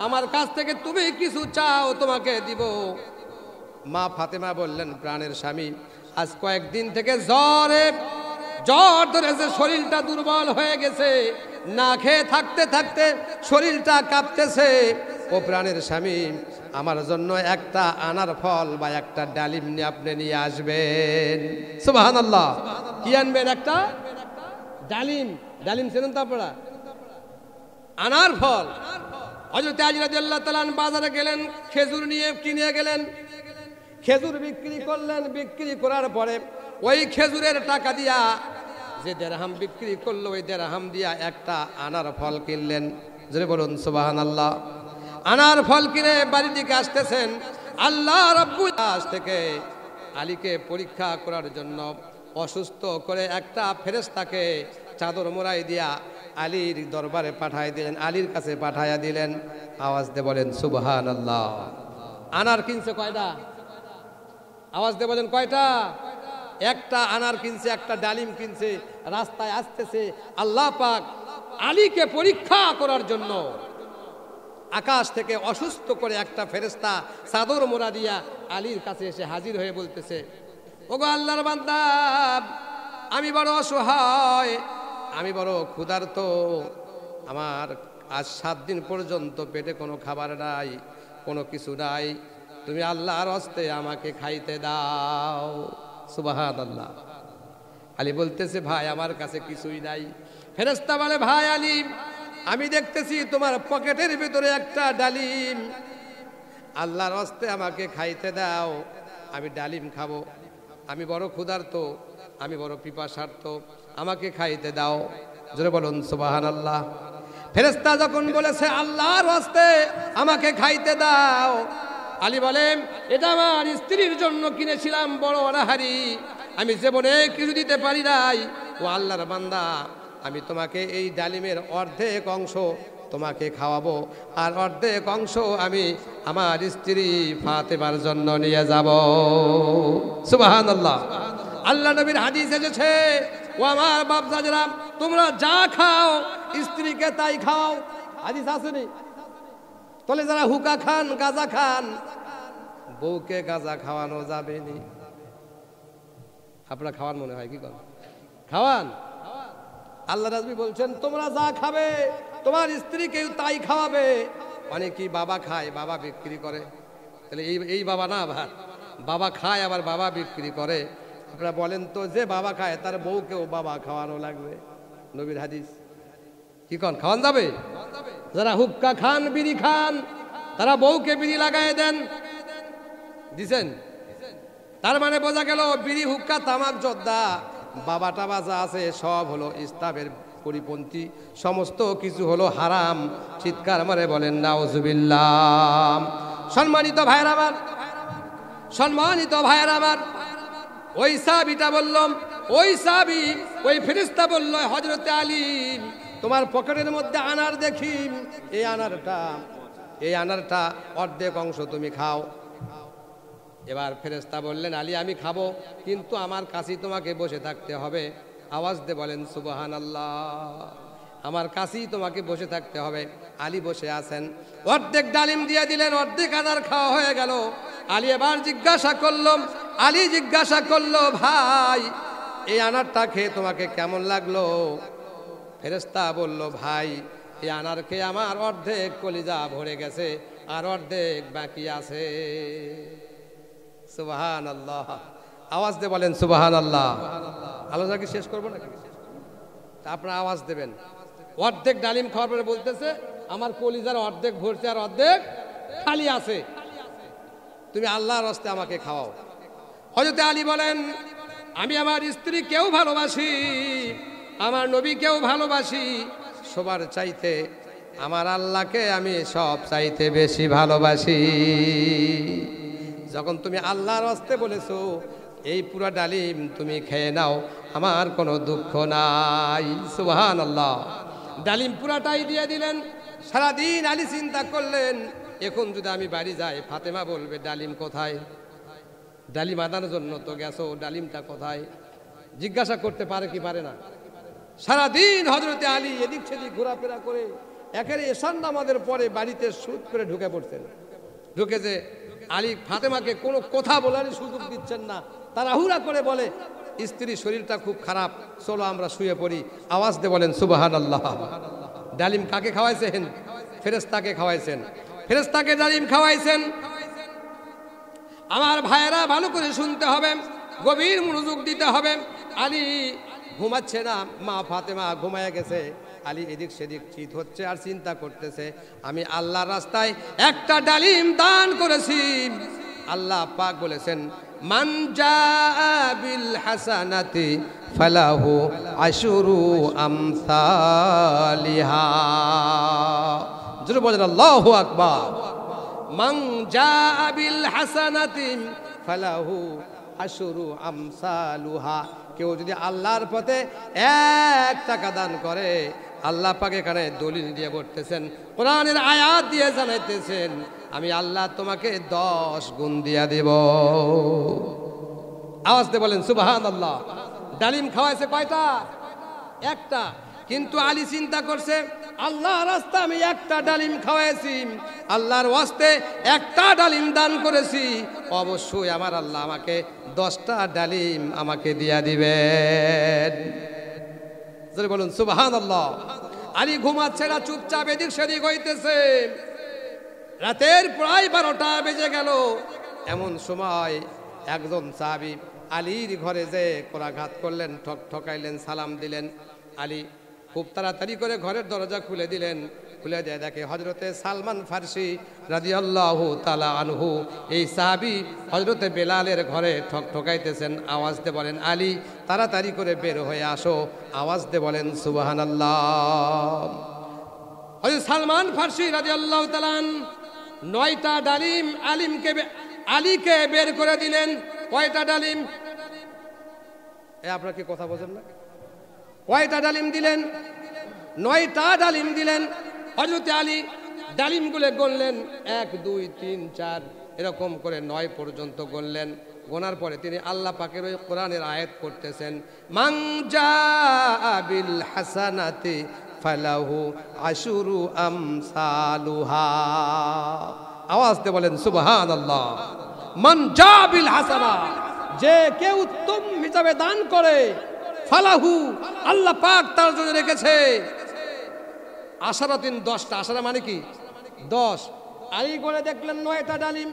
আমার কাছ থেকে তুমি কিছু চাও, তোমাকে দিব। মা ফাতেমা বললেন, প্রাণের স্বামী, আজ কয়েকদিন থেকে জ্বর ধরেছে, শরীরটা দুর্বল হয়ে গেছে, না খেয়ে থাকতে থাকতে শরীরটা কাঁপতেছে। ও প্রাণের স্বামী, আমার জন্য একটা আনার ফল বা একটা ডালিম আপনি নিয়ে আসবেন। সুবহানাল্লাহ। কি আনবেন? একটা ডালিম। ডালিম চেনেন তো আপনারা? আনার ফল। হযরত আলী রাদিয়াল্লাহু তাআলা বাজারে গেলেন, খেজুর নিয়ে কিনে গেলেন, খেজুর বিক্রি করলেন। বিক্রি করার পরে ওই খেজুরের টাকা দিয়া, যে দেরহাম বিক্রি করলো, ওই দেরহাম দিয়া একটা আনার ফল কিনলেন। জোরে বলুন সুবহানাল্লাহ। আনার ফল কিনে বাড়ির দিকে আসতেছেন। আল্লাহ রাব্বুল আলামিন থেকে আলীকে পরীক্ষা করার জন্য অসুস্থ করে একটা ফেরেশতাকে চাদর মোড়াই দিয়া আলীর দরবারে পাঠায় দিলেন, আলীর কাছে পাঠাইয়া দিলেন। আওয়াজ দিয়ে বলেন সুবহানাল্লাহ। আনার কিনছে কয়টা? আওয়াজ দিয়ে বলেন কয়টা? একটা আনার কিনছে, একটা ডালিম কিনছে। রাস্তায় আসতেছে, আল্লাহ পাক আলীকে পরীক্ষা করার জন্য আকাশ থেকে অসুস্থ করে একটা ফেরেশতা চাদর মোড়া দিয়া আলীর কাছে এসে হাজির হয়ে বলতেছে, ওগো আল্লাহর বান্দা, আমি বড় অসহায়, আমি বড় ক্ষুধার্ত, আমার আজ 7 দিন পর্যন্ত পেটে কোনো খাবার নাই, কোনো কিছু নাই, তুমি আল্লাহর হস্তে আমাকে খাইতে দাও। সুবহানাল্লাহ। আলী বলতেছে, ভাই আমার কাছে কিছুই নাই। ফেরেশতা বলে, ভাই আলী, আমি দেখতেছি তোমার পকেটের ভিতরে একটা ডালিম, আল্লাহর হস্তে আমাকে খাইতে দাও। আমি ডালিম খাবো, আমি বড় ক্ষুধার্ত, আমি বড় পিপাসার্ত, আমাকে খাইতে দাও। জোরে বলুন সুবহানাল্লাহ। ফেরেশতা যখন বলেছে আল্লাহর ওয়াস্তে আমাকে খাইতে দাও, আলী বলেন এটা আমার স্ত্রীর জন্য কিনেছিলাম বড় অনাহারি, আমি জীবনে কিছু দিতে পারি নাই। ও আল্লাহর বান্দা, আমি তোমাকে এই ডালিমের অর্ধেক অংশ তোমাকে খাওয়াবো, আর অর্ধেক অংশ আমি আমার স্ত্রী ফাতেমার জন্য নিয়ে যাব। সুবহানাল্লাহ। আল্লাহ নবীর হাদিস এসেছে, ও আমার বাপজাদেরা, তোমরা যা খাও স্ত্রীকে তাই খাও। হাদিস আসেনি? তাহলে যারা হুকা খান, গাঁজা খান, বউকে গাঁজা খাওয়ানো যাবে না। আপনারা খাওয়ান মনে হয়, কি করেন? খাওয়ান। আল্লাহ রাসূল বলছেন তোমরা যা খাবে তোমার স্ত্রীকে তাই খাওয়াবে। অনেকেই বাবা খায়, বাবা বিক্রি করে। তাহলে এই বাবা না, বাবা খায় আবার বাবা বিক্রি করে। আপনারা বলেন তো, যে বাবা খায় তার বউকেও বাবা খাওয়ানো লাগবে? নবীর হাদিস। কি কন, খাওয়ান যাবে? যারা হুক্কা খান, বিড়ি খান, তারা বউকে বিড়ি লাগাই দেন, দিছেন? তার মানে বোঝা গেল বিড়ি, হুক্কা, তামাক, জর্দা, বাবা টাবা যা আছে সব হলো ইসলামের পরিপন্থী, সমস্ত কিছু হলো হারাম। চিৎকার মারে বলেন নাউজুবিল্লাহ। সম্মানিত ভাইয়ের আমার, সম্মানিত ভাইয়ের আমার, ওই সাহাবীটা বলল, ওই সাহাবী, ওই ফেরেশতা বলল, হযরতে আলী তোমার পকেটের মধ্যে আনার দেখি, এই আনারটা অর্ধেক অংশ তুমি খাও। এবার ফেরেশতা বললেন আলী আমি খাবো, কিন্তু আমার কাছেই তোমাকে বসে থাকতে হবে। আওয়াজ দিয়ে বলেন সুবহানাল্লাহ। আমার কাছেই তোমাকে বসে থাকতে হবে। আলী বসে আছেন, অর্ধেক ডালিম দিয়ে দিলেন, অর্ধেক আনার খাওয়া হয়ে গেল। আলী এবার জিজ্ঞাসা করলো ভাই এই আনারটা খেয়ে তোমাকে কেমন লাগলো? ফেরেশতা বলল ভাই এই আনার খেয়ে আমার অর্ধেক কলিজা ভরে গেছে, আর অর্ধেক বাকি আছে। সুবহানাল্লাহ। আওয়াজ দিয়ে বলেন সুবহানাল্লাহ। আলোচনা কি শেষ করবো নাকি? আপনারা আওয়াজ দেবেন। অর্ধেক ডালিম খাওয়ার পরে বলতেছে আমার কলিজার অর্ধেক ভরছে আর অর্ধেক খালি আছে, তুমি আল্লাহর রাস্তায় আমাকে খাওয়াও। হযরত আলী বলেন আমি আমার স্ত্রীকেও ভালোবাসি, আমার নবীকেও ভালোবাসি, সবার চাইতে আমার আল্লাহকে আমি সব চাইতে বেশি ভালোবাসি। যখন তুমি আল্লাহর রাস্তায় বলেছো এই পুরা ডালিম তুমি খেয়ে নাও, আমার কোনো দুঃখ নাই। সুবহানাল্লাহ। ডালিম পুরাটাই দিয়ে দিলেন। সারাদিন আলী চিন্তা করলেন এখন যদি আমি বাড়ি যাই ফাতেমা বলবে ডালিম কোথায়? ডালিম আদানোর জন্য তো গেছো, ডালিমটা কোথায়? জিজ্ঞাসা করতে পারে কি পারে না? সারাদিন হযরতে আলী এদিক সেদিক ঘোরাফেরা করে একেবারে এশার নামাজের পরে বাড়িতে শুট করে ঢুকে পড়ছেন। ঢুকে যে আলী ফাতেমাকে কোনো কথা বলার সুযোগ দিচ্ছেন না, তাড়াহুড়া করে বলে স্ত্রীর শরীরটা খুব খারাপ, চলো আমরা শুয়ে পড়ি। আওয়াজ দিয়ে বলেন সুবহানাল্লাহ। ডালিম কাকে খাওয়াইছেন? ফেরেশতাকে খাওয়াইছেন। ফেরেশতাকে ডালিম খাওয়াইছেন। আমার ভাইয়েরা ভালো করে শুনতে হবে, গভীর মনোযোগ দিতে হবে। আলী ঘুমাচ্ছে না, মা ফাতেমা ঘুমায় গেছে। আলী এদিক সেদিক চিত হচ্ছে আর চিন্তা করতেছে আমি আল্লাহর রাস্তায় একটা ডালিম দান করেছি। আল্লাহ পাক বলেছেন মান জাআ বিল হাসানাতি ফালাহু আশরু আমসালিহা। জোরে বলেন আল্লাহু আকবার। মান জাআ বিল হাসানাতি ফালাহু আশরু আমসালুহা। কেউ যদি আল্লাহর পথে 1 টাকা দান করে, আল্লাহ পাক এখানে দলিল দিয়ে বলতেছেন, কোরআনের আয়াত দিয়ে জানাইতেছেন আমি আল্লাহ তোমাকে 10 গুণ দিয়া দেব। আওয়াজ দিয়ে বলেন সুবহানাল্লাহ। ডালিম খাওয়াইছে কয়টা? একটা। কিন্তু আলী চিন্তা করছে আল্লাহর রাস্তায় আমি একটা ডালিম খাওয়াইছি, আল্লাহর ওয়াস্তে একটা ডালিম দান করেছি, অবশ্যই আমার আল্লাহ আমাকে 10টা ডালিম আমাকে দিয়া দিবেন। জোরে বলুন সুবহানাল্লাহ। আলী ঘুমাচ্ছে না, চুপচাপ এদিক সেদিক হইতেছে। রাতের প্রায় 12টা বেজে গেল। এমন সময় একজন সাহাবী আলীর ঘরে যে কোরাঘাত করলেন, ঠকাইলেন, সালাম দিলেন। আলী খুব তাড়াতাড়ি করে ঘরের দরজা খুলে দিলেন। খুলে দেয়, দেখে হযরতে সালমান ফারসি রাদিয়াল্লাহু তাআলা আনহু এই সাহাবী হযরতে বেলালের ঘরে ঠকাইতেছেন। আওয়াজ দিয়ে বলেন, আলী তাড়াতাড়ি করে বের হয়ে আসো। আওয়াজ দিয়ে বলেন সুবহানাল্লাহ। হযরত সালমান ফারসি রাদিয়াল্লাহু তাআলা 9টা ডালিম আলীকে বের করে দিলেন। কয়টা ডালিম? আপনারা কি কথা বোঝেন না? কয়টা ডালিম দিলেন? 9টা ডালিম দিলেন। হযরত আলী ডালিমগুলো গণলেন, 1 2 3 4 এরকম করে 9 পর্যন্ত গণলেন। গোনার পরে তিনি আল্লাহ পাকের ওই কোরআনের আয়াত পড়তেছেন, মান জাআ বিল হাসানাতি ফালাহু আশুরু আমসালুহা। আওয়াজ দিয়ে বলেন সুবহানাল্লাহ। মান জাআ বিল হাসানা, যে কেউ উত্তম হিসাবে দান করে, ফালাহু আল্লাহ পাক তার জন্য রেখেছে আশারাতিন 10টা। আশারা মানে কি? 10। আলী করে দেখলেন 9টা ডালিম,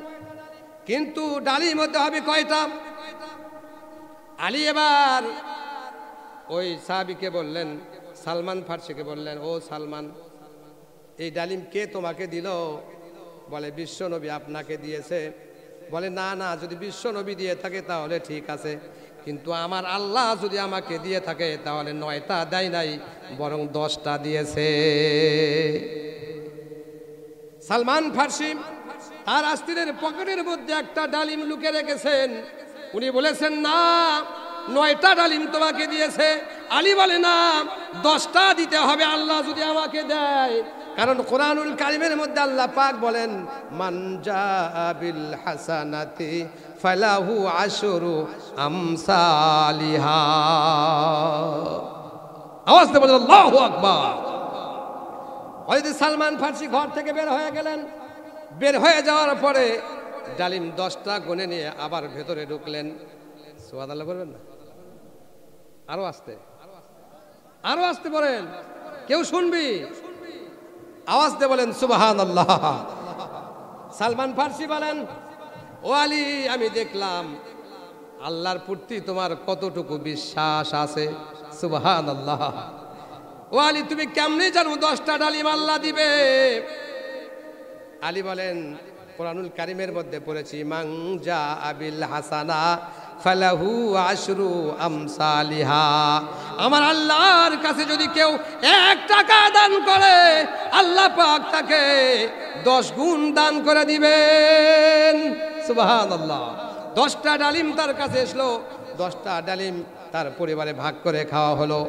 কিন্তু ডালিম মধ্যে হবে কয়টা? আলী এবার ওই সাহাবীকে বললেন, সালমান ফারসিকে বললেন, ও সালমান, এই ডালিম কে তোমাকে দিল? বলে বিশ্ব নবী আপনাকে দিয়েছে। বলে না না, যদি বিশ্ব নবী দিয়ে থাকে তাহলে ঠিক আছে, কিন্তু আমার আল্লাহ যদি আমাকে দিয়ে থাকে তাহলে 9টা দেয় নাই, বরং 10টা দিয়েছে। সালমান ফারসি তার স্ত্রীর পকেটের মধ্যে একটা ডালিম লুকিয়ে রেখেছেন। উনি বলেছেন, না, 9টা ডালিম তোমাকে দিয়েছে। আলী বলে, না, 10টা দিতে হবে আল্লাহ যদি আমাকে দেয়। কারণ কোরআনুল কারীমের মধ্যে আল্লাহ পাক বলেন, মান জাআ বিল হাসানাতি ফালাহু আশরু আমসালিহা। আওয়াজ দিয়ে বলেন আল্লাহু আকবার। হযরত সালমান ফারসি ঘর থেকে বের হয়ে গেলেন। বের হয়ে যাওয়ার পরে ডালিম 10টা গনে নিয়ে আবার ভেতরে ঢুকলেন। সুবহানাল্লাহ বলবেন না? আরো আস্তে, আরো আস্তে বলেন, কেউ শুনবি? আওয়াজ দিয়ে বলেন সুবহানাল্লাহ। সালমান ফারসি বলেন, ও আলী, আমি দেখলাম আল্লাহর প্রতি তোমার কতটুকু বিশ্বাস আছে। সুবহানাল্লাহ। ও আলী, তুমি কেমনে জানো 10টা ডালিম আল্লাহ দিবে? আলী বলেন, কোরআনুল কারীমের মধ্যে পড়েছি, মান জাআ বিল হাসানা ফালাহু আশরু আমসালিহা। আমার আল্লাহর কাছে যদি কেউ 1 টাকা দান করে, আল্লাহ পাক তাকে 10 গুণ দান করে দিবেন। সুবহানাল্লাহ। 10টা ডালিম তার কাছে এসলো, 10টা ডালিম তার পরিবারে ভাগ করে খাওয়া হলো।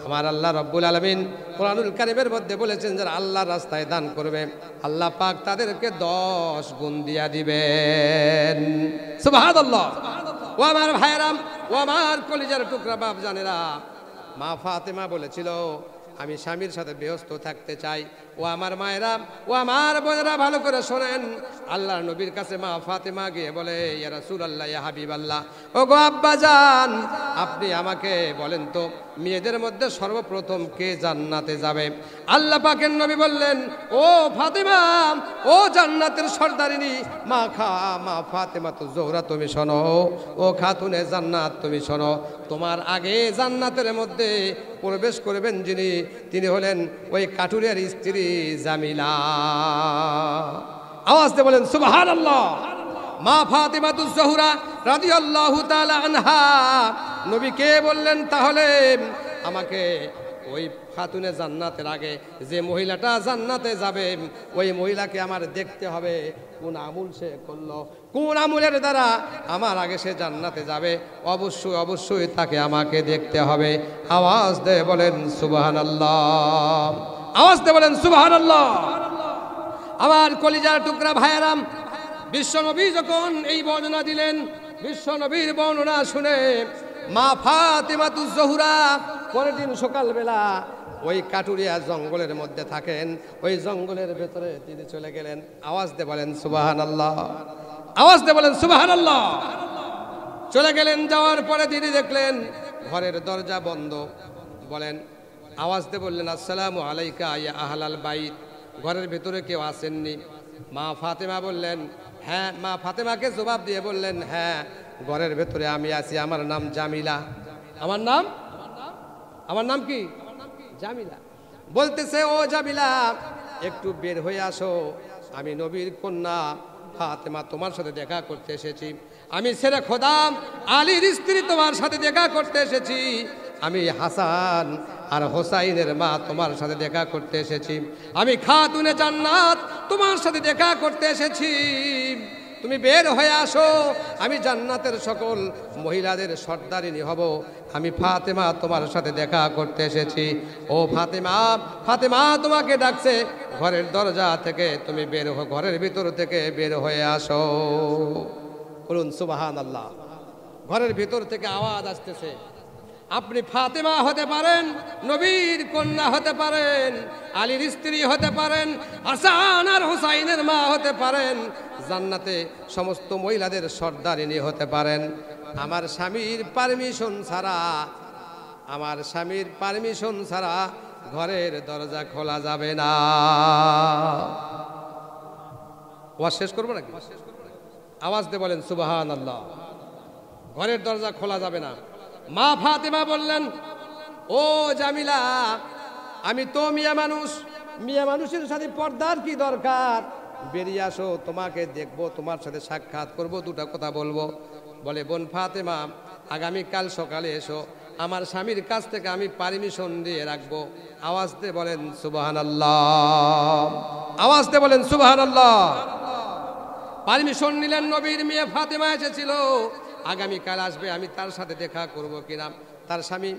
আমার আল্লাহ রব্বুল আলামিন কোরআনুল কারীমের মধ্যে বলেছেন, যারা আল্লাহর রাস্তায় দান করবে আল্লাহ পাক তাদেরকে 10 গুণ দিয়া দিবেন। সুবহানাল্লাহ। ও আমার ভাইরাম, ও আমার কলিজার টুকরা বাপ জানেরা, মা ফাতেমা বলেছিল, আমি স্বামীর সাথে ব্যস্ত থাকতে চাই। ও আমার মায়েরা, ও আমার বোনেরা, ভালো করে শোনেন। আল্লাহর নবীর কাছে মা ফাতেমা গিয়ে বলে, ইয়া রাসূলুল্লাহ, ইয়া হাবিবাল্লাহ, ও গো আব্বাজান, আপনি আমাকে বলেন তো মেয়েদের মধ্যে সর্বপ্রথম কে জান্নাতে যাবে? আল্লাহ পাকের নবী বললেন, ও ফাতেমা, ও জান্নাতের সর্দারিনী মা ফাতেমা তো জোহরা, তুমি শোনো, ও খাতুনে জান্নাত তুমি শোনো, তোমার আগে জান্নাতের মধ্যে প্রবেশ করবেন যিনি, তিনি হলেন ওই কাটুরের স্ত্রী জামিলা। আওয়াজ দিয়ে বলেন সুবহানাল্লাহ। মা ফাতেমাতুজ জোহরা রাদিয়াল্লাহু তাআলা আনহা নবীকে বললেন, তাহলে আমাকে ওই খাতুনে জান্নাতের আগে যে মহিলাটা জান্নাতে যাবে, ওই মহিলাকে আমার দেখতে হবে কোন আমল সে করলো, কোন আমলের দ্বারা আমার আগে সে জান্নাতে যাবে। অবশ্যই অবশ্যই তাকে আমাকে দেখতে হবে। আওয়াজ দিয়ে বলেন সুবহানাল্লাহ। আওয়াজ দিয়ে বলেন সুবহানাল্লাহ। আমার কলিজার টুকরা ভাইয়েরাম, বিশ্বনবী যখন এই বর্ণনা দিলেন, বিশ্বনবীর বর্ণনা শুনে মা ফাতেমাতুজ জোহরা পরের দিন সকালবেলা ওই কাটুরিয়া জঙ্গলের মধ্যে থাকেন, ওই জঙ্গলের ভেতরে তিনি চলে গেলেন। আওয়াজ দিয়ে বলেন সুবহানাল্লাহ। আওয়াজ দিয়ে বলেন সুবহানাল্লাহ। চলে গেলেন, যাওয়ার পরে তিনি দেখলেন ঘরের দরজা বন্ধ। বলেন, আওয়াজ দিয়ে বললেন, আসসালামু আলাইকা ইয়া আহলাল বাইত, ঘরের ভেতরে কেউ আসেননি? মা ফাতেমা বললেন, হ্যাঁ। মা ফাতেমাকে জবাব দিয়ে বললেন, হ্যাঁ, ঘরের ভেতরে আমি আছি, আমার নাম জামিলা। আমার নাম কি? জামিলা। বলতেছে, ও জামিলা, একটু বের হয়ে আসো, আমি নবীর কন্যা ফাতেমা তোমার সাথে দেখা করতে এসেছি। আমি ছেলে খোদাম আলীর স্ত্রী তোমার সাথে দেখা করতে এসেছি। আমি হাসান আর হোসাইনের মা তোমার সাথে দেখা করতে এসেছি। আমি খাতুনে জান্নাত তোমার সাথে দেখা করতে এসেছি। তুমি বের হয়ে আসো, আমি জান্নাতের সকল মহিলাদের সর্দারিনী হব। আমি ফাতেমা তোমার সাথে দেখা করতে এসেছি। ও ফাতেমা, ফাতেমা তোমাকে ডাকছে ঘরের দরজা থেকে, তুমি বের হো, ঘরের ভিতর থেকে বের হয়ে আসো। বলুন সুবহানাল্লাহ। ঘরের ভিতর থেকে আওয়াজ আসতেছে। আপনি ফাতেমা হতে পারেন, নবীর কন্যা হতে পারেন, আলীর স্ত্রী হতে পারেন, হাসান আর হুসাইনের মা হতে পারেন, জান্নাতে সমস্ত মহিলাদের সর্দারিনী হতে পারেন। আমার স্বামীর পারমিশন ছাড়া, আমার স্বামীর পারমিশন ছাড়া ঘরের দরজা খোলা যাবে না। ওয়াজ শেষ করবো নাকি? আওয়াজ দিয়ে বলেন সুবহানাল্লাহ। ঘরের দরজা খোলা যাবে না। মা ফাতেমা বললেন, ও জামিলা, আমি তো মিয়া মানুষ, মিয়া মানুষের সাথে পর্দার কি দরকার? বেরিয়ে আসো, তোমাকে দেখবো, তোমার সাথে সাক্ষাৎ করব, দুটা কথা বলবো। বলে, বোন ফাতেমা, আগামীকাল সকালে এসো, আমার স্বামীর কাছ থেকে আমি পারমিশন দিয়ে রাখবো। আওয়াজ দিয়ে বলেন সুবহানাল্লাহ, আওয়াজ দিয়ে বলেন সুবহানাল্লাহ। পারমিশন নিলেন, নবীর মেয়ে ফাতেমা এসেছিল, আগামীকাল আসবে, আমি তার সাথে দেখা করব কিনা। তার স্বামী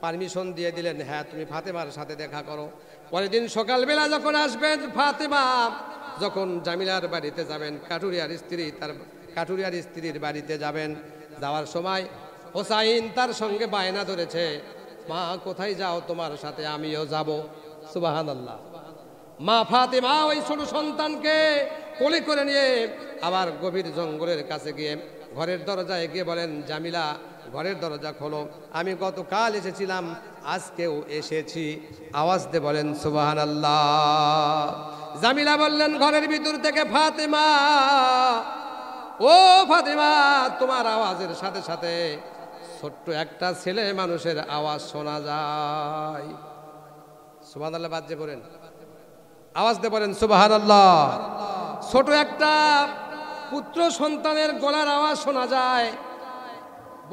পারমিশন দিয়ে দিলেন, হ্যাঁ তুমি ফাতেমার সাথে দেখা করো। পরের দিন সকালবেলা যখন আসবেন, ফাতেমা যখন জামিলার বাড়িতে যাবেন, কাটুরিয়ার স্ত্রী, তার কাটুরিয়ার স্ত্রীর বাড়িতে যাবেন, যাওয়ার সময় হোসাইন তার সঙ্গে বায়না ধরেছে, মা কোথায় যাও? তোমার সাথে আমিও যাব। সুবহানাল্লাহ। মা ফাতেমা ওই ছোট সন্তানকে কোলে করে নিয়ে আবার গভীর জঙ্গলের কাছে গিয়ে ঘরের দরজায় গিয়ে বলেন, জামিলা ঘরের দরজা খোলো, আমি গতকাল এসেছিলাম, আজকেও এসেছি। আওয়াজ দিয়ে বলেন সুবহানাল্লাহ। জামিলা বললেন ঘরের ভিতর থেকে, ফাতেমা, ও ফাতেমা, তোমার আওয়াজের সাথে সাথে ছোট্ট একটা ছেলে মানুষের আওয়াজ শোনা যায়। সুবহানাল্লাহ বাজে পড়েন, আওয়াজ দিয়ে বলেন সুবহানাল্লাহ। ছোট একটা পুত্র সন্তানের গলার আওয়াজ শোনা যায়।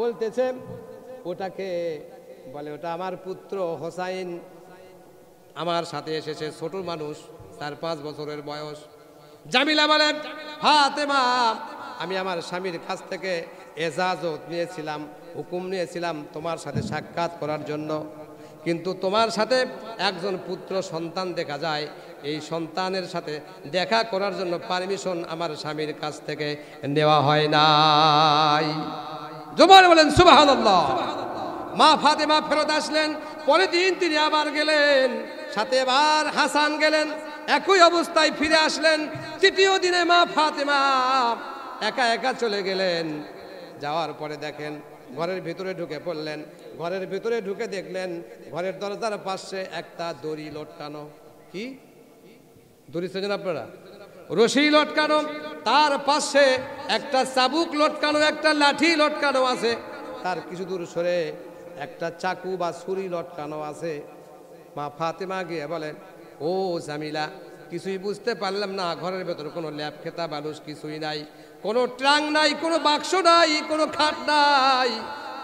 বলতেছে, ওটাকে বলে, ওটা আমার পুত্র হোসাইন আমার সাথে এসেছে, ছোট মানুষ, 4-5 বছরের বয়স। জামিলা বলেন, ফাতেমা, আমি আমার স্বামীর কাছ থেকে এজাজত নিয়েছিলাম, হুকুম নিয়েছিলাম তোমার সাথে সাক্ষাৎ করার জন্য, কিন্তু তোমার সাথে একজন পুত্র সন্তান দেখা যায়, এই সন্তানের সাথে দেখা করার জন্য পারমিশন আমার স্বামীর কাছ থেকে নেওয়া হয় নাই। জোরে বলেন সুবহানাল্লাহ। মা ফাতেমা ফেরত আসলেন। পরের দিন তিনি আবার গেলেন, সাথে এবার হাসান গেলেন, একই অবস্থায় ফিরে আসলেন। তৃতীয় দিনে মা ফাতেমা একা একা চলে গেলেন। যাওয়ার পরে দেখেন ঘরের ভিতরে ঢুকে পড়লেন। ঘরের ভিতরে ঢুকে দেখলেন ঘরের দরজার পাশে একটা দড়ি লটকানো। কি দড়ি চেনেন আপনারা? রশি লটকানো, তার পাশে একটা চাবুক লটকানো, একটা লাঠি লটকানো আছে, তার কিছু দূর সরে একটা চাকু বা ছুরি লটকানো আছে। মা ফাতেমা গিয়ে বলেন, ও জামিলা, কিছুই বুঝতে পারলাম না, ঘরের ভেতর কোনো ল্যাপ খেতা বালুস কিছুই নাই, কোনো ট্রাঙ্ক নাই, কোনো বাক্স নাই, কোনো খাট নাই,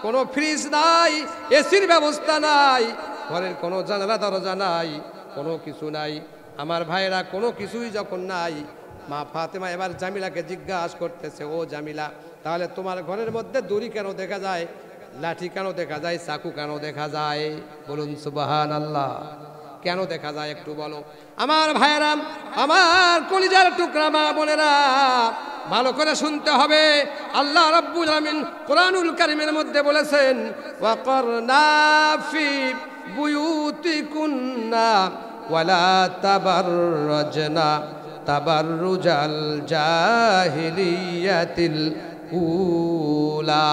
কোনো ফ্রিজ নাই, এসির ব্যবস্থা নাই, ঘরের কোনো জানালা দরজা নাই, কোনো কিছু নাই। আমার ভাইরা কোনো কিছুই যখন নাই, মা ফাতেমা এবার জামিলাকে জিজ্ঞাসা করতেছে, ও জামিলা, তাহলে তোমার ঘরের মধ্যে দড়ি কেন দেখা যায়, লাঠি কেন দেখা যায়, চাকু কেন দেখা যায়? বলুন সুবহানাল্লাহ। কেন দেখা যায় একটু বলো। আমার ভাইরা, আমার কলিজার টুকরা মা বোনেরা, ভালো করে শুনতে হবে। আল্লাহ রাব্বুল আলামিন কোরআনুল কারীমের মধ্যে বলেছেন, ওয়াকারনা ফি বুয়ুতিকুন্না ওয়ালা তাবাররাজনা তাবাররুজাল জাহিলিয়াতিল উলা।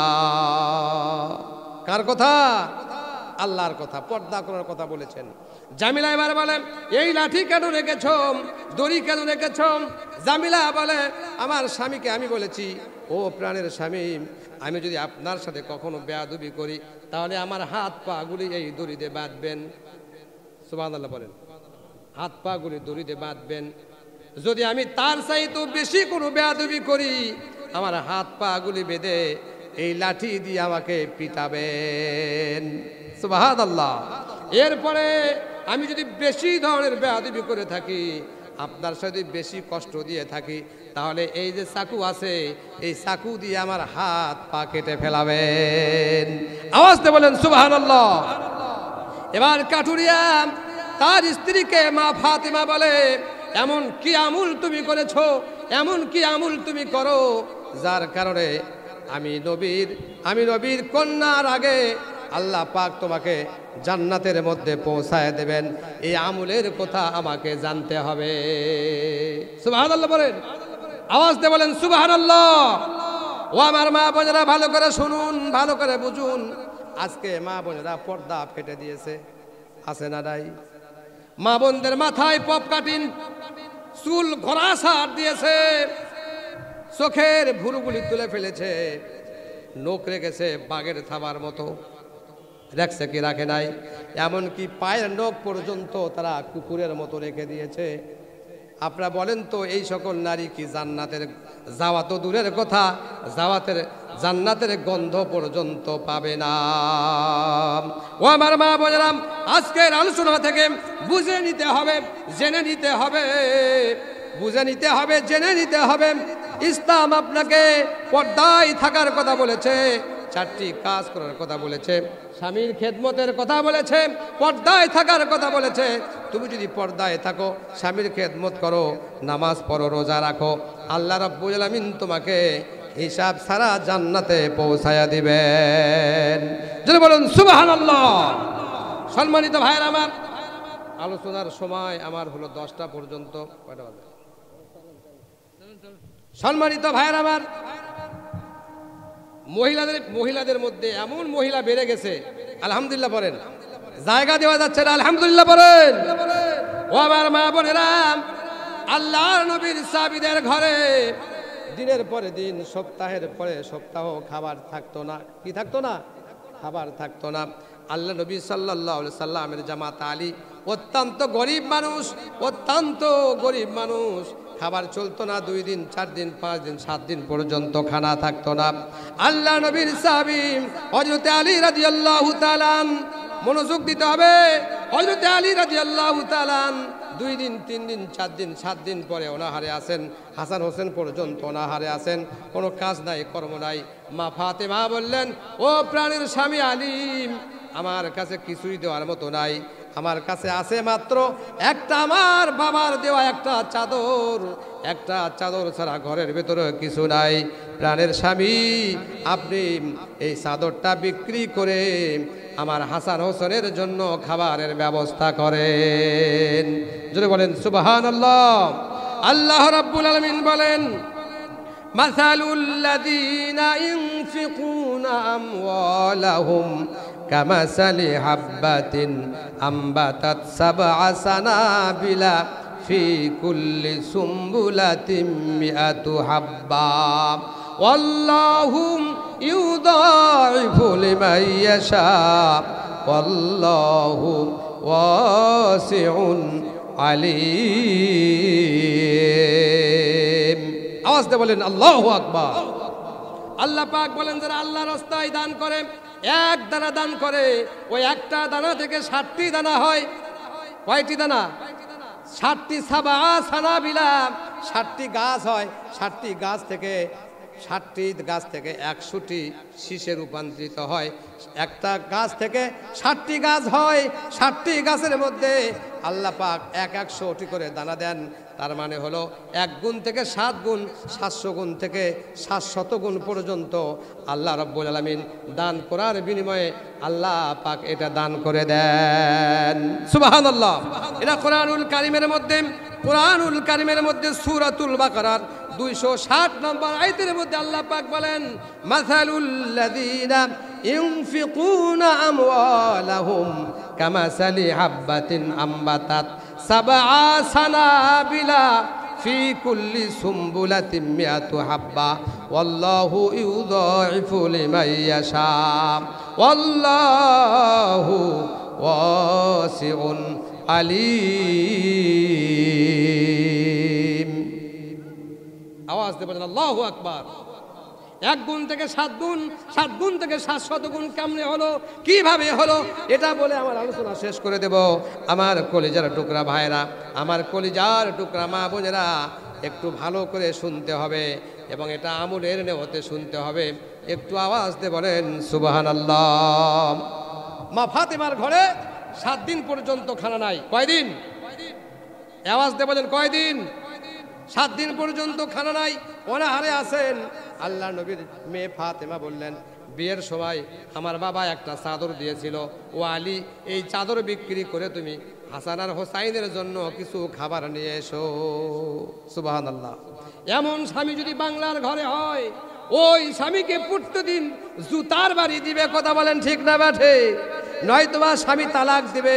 কার কথা? আল্লাহর কথা। পর্দা করার কথা বলেছেন। জামিলা এবার বলে, এই লাঠি কেন রেখেছ, দড়ি কেন রেখেছ? জামিলা বলে, আমার স্বামীকে আমি বলেছি, ও প্রাণের স্বামী, আমি যদি আপনার সাথে কখনো বেয়াদবি করি, তাহলে আমার হাত পা গুলি এই দড়ি দিয়ে বাঁধবেন। সুবহানাল্লাহ বলেন। হাত পা গুলি দড়িতে বাঁধবেন। যদি আমি তার চাইতে বেশি কোনো বেয়াদবি করি, আমার হাত পা গুলি বেঁধে এই লাঠি দিয়ে আমাকে পিটাবেন। সুবহানাল্লাহ। এরপরে আমি যদি বেশি ধরনের বেয়াদবি করে থাকি, আপনার সাথে বেশি কষ্ট দিয়ে থাকি, তাহলে এই যে চাকু আছে, এই চাকু দিয়ে আমার হাত পা কেটে ফেলাবেন। আওয়াজ দিয়ে বলেন সুবহানাল্লাহ। এবার কাঠুরিয়া তার স্ত্রীকে মা ফাতেমা বলে, এমন কি আমল তুমি করেছো, এমন কি আমল তুমি করো যার কারণে আমি নবীর কন্যার আগে আল্লাহ পাক তোমাকে জান্নাতের মধ্যে পৌঁছায় দেবেন। এই আমলের কথা আমাকে জানতে হবে। সুবহানাল্লাহ বলেন, আওয়াজ দিয়ে বলেন সুবহানাল্লাহ। ও আমার মা বোনেরা, ভালো করে শুনুন, ভালো করে বুঝুন। আজকে মা বোনেরা পর্দা ফেটে দিয়েছে, আছে না নাই? মা বোনদের মাথায় পপ কাটিন, চুল ঘোড়াসার দিয়েছে, চোখের ভুরুগুলি তুলে ফেলেছে, নখ রেখেছে বাঘের থাবার মতো। রাখছে কি রাখে নাই? এমনকি পায়ের নখ পর্যন্ত তারা কুকুরের মতো রেখে দিয়েছে। আপনারা বলেন তো, এই সকল নারী কি জান্নাতের যাওয়া তো দূরের কথা, জান্নাতের গন্ধ পর্যন্ত পাবে না? ও আমার মা বোনেরা, আজকের আলোচনা থেকে বুঝে নিতে হবে, জেনে নিতে হবে, বুঝে নিতে হবে, জেনে নিতে হবে। ইসলাম আপনাকে পর্দায় থাকার কথা বলেছে, 4টি কাজ করার কথা বলেছে, স্বামীর খেদমতের কথা বলেছে, পর্দায় থাকার কথা বলেছে। তুমি যদি পর্দায় থাকো, স্বামীর খেদমত করো, নামাজ পড়ো, রোজা রাখো, আল্লাহ রাব্বুল আলামিন তোমাকে হিসাব ছাড়া জান্নাতে পৌঁছায়া দিবেন। যদি বলুন সুবহানাল্লাহ। সম্মানিত ভাইয়েরা আমার, আলোচনার সময় আমার হলো 10টা পর্যন্ত। সম্মানিত ভাইয়েরা আমার, মহিলাদের মধ্যে এমন মহিলা বেড়ে গেছে, আলহামদুলিল্লাহ বলেন, জায়গা দেওয়া যাচ্ছে না, আলহামদুলিল্লাহ বলেন। ও আমার মা বোনেরা, আল্লাহর নবীর সাহাবীদের ঘরে দিনের পরে দিন, সপ্তাহের পরে সপ্তাহ খাবার থাকতো না। কি থাকতো না? খাবার থাকতো না। আল্লাহ নবী সাল্লাল্লাহু আলাইহি সাল্লামের জামাত আলী অত্যন্ত গরিব মানুষ, অত্যন্ত গরিব মানুষ। খাবার চলতো না, 2 দিন, 4 দিন, 5 দিন, 7 দিন পর্যন্ত খানা থাকতো না। আল্লাহ নবীর সাহাবী হযরত আলী রাদিয়াল্লাহু তাআলা, মনোযোগ দিতে হবে, হযরত আলী রাদিয়াল্লাহু তাআলা 2 দিন, 3 দিন, 4 দিন, 7 দিন পরে অনাহারে আছেন। হাসান হোসেন পর্যন্ত অনাহারে আছেন, কোনো কাজ নাই, কর্ম নাই। মা ফাতেমা বললেন, ও প্রাণের স্বামী আলী, আমার কাছে কিছুই দেওয়ার মতো নাই, আমার কাছে আছে মাত্র একটা আমার বাবার দেওয়া একটা চাদর ছাড়া ঘরের ভেতরে কিছু নাই। প্রাণের স্বামী, আপনি এই চাদরটা বিক্রি করে আমার হাসান হোসেনের জন্য খাবারের ব্যবস্থা করেন। যদি বলেন সুবহানাল্লাহ। আল্লাহ রাব্বুল আলামিন বলেন, মাসালুল লাযীনা ইনফিকুনা আমওয়ালাহুম কামাসালি হাব্বাতিন আম্বাতাত সাবআ সানাবিলা ফি কুল্লি সুম্বুলাতিন মিআতু হাব্বা ওয়াল্লাহু ইউদাইফু লিমান ইয়াশা ওয়াল্লাহু ওয়াসিউন আলিম। আওয়াজ দিয়ে বলেন আল্লাহু আকবার। আল্লাহ পাক বলেন, যারা আল্লাহর রাস্তায় দান করে, 1 দানা দান করে, ওই একটা দানা থেকে 60টি দানা হয়। কয়টি দানা? 60টি সাবা সানাবিলা, 60টি গাছ হয়। 60টি গাছ থেকে 100টি শীষে রূপান্তরিত হয়। একটা গাছ থেকে 60টি গাছ হয়। 60টি গাছের মধ্যে আল্লাহ পাক 100টি করে দানা দেন। তার মানে হলো 1 গুণ থেকে 7 গুণ, 700 গুণ থেকে 700 গুণ পর্যন্ত আল্লাহ রাব্বুল আলামিন দান করার বিনিময়ে আল্লাহ পাক এটা দান করে দেন। সুবহানাল্লাহ। এটা কোরআনুল কারীমের মধ্যে সূরাতুল বাকারার 260 নম্বর আয়াতের মধ্যে আল্লাহ পাক বলেন, মাসালুল লাযীনা ইনফিকুনা আমওয়ালাহুম কামাসালি হাব্বাতিন আম্বাতাত সাবআ সানাবিলা ফি কুল্লি সুম্বুলাতিন মিআতু হাব্বা ওয়াল্লাহু ইউদাইফু লিমান ইয়াশা ওয়াল্লাহু ওয়াসিউন আলিম। আওয়াজ দিয়ে বলেন আল্লাহু আকবার। 1 গুণ থেকে 7 গুণ, 7 গুণ থেকে 700 গুণ কেমনে হলো, কিভাবে হলো, এটা বলে আমার আলোচনা শেষ করে দেব। আমার কলিজার টুকরা ভাইরা, আমার কলিজার টুকরা মা বোনেরা, একটু ভালো করে শুনতে হবে এবং এটা আমলের নেওয়াতে শুনতে হবে। একটু আওয়াজ দিয়ে বলেন সুবহানাল্লাহ। মা ফাতেমার ঘরে 7 দিন পর্যন্ত খানা নাই। কয়দিন? আওয়াজ দিয়ে বলেন কয়দিন? 7 দিন পর্যন্ত খানা নাই, অনাহারে আছেন। আল্লাহ নবীর মেয়ে ফাতেমা বললেন, বিয়ের সময় আমার বাবা একটা চাদর দিয়েছিল, ও আলী এই চাদর বিক্রি করে তুমি হাসান আর হোসাইনের জন্য কিছু খাবার নিয়ে এসো। সুবহানাল্লাহ। এমন স্বামী যদি বাংলার ঘরে হয়, ওই স্বামীকে প্রতিদিন জুতার বাড়ি দিবে। কথা বলেন ঠিক না বাঠে? নয়তোবা স্বামী তালাক দিবে,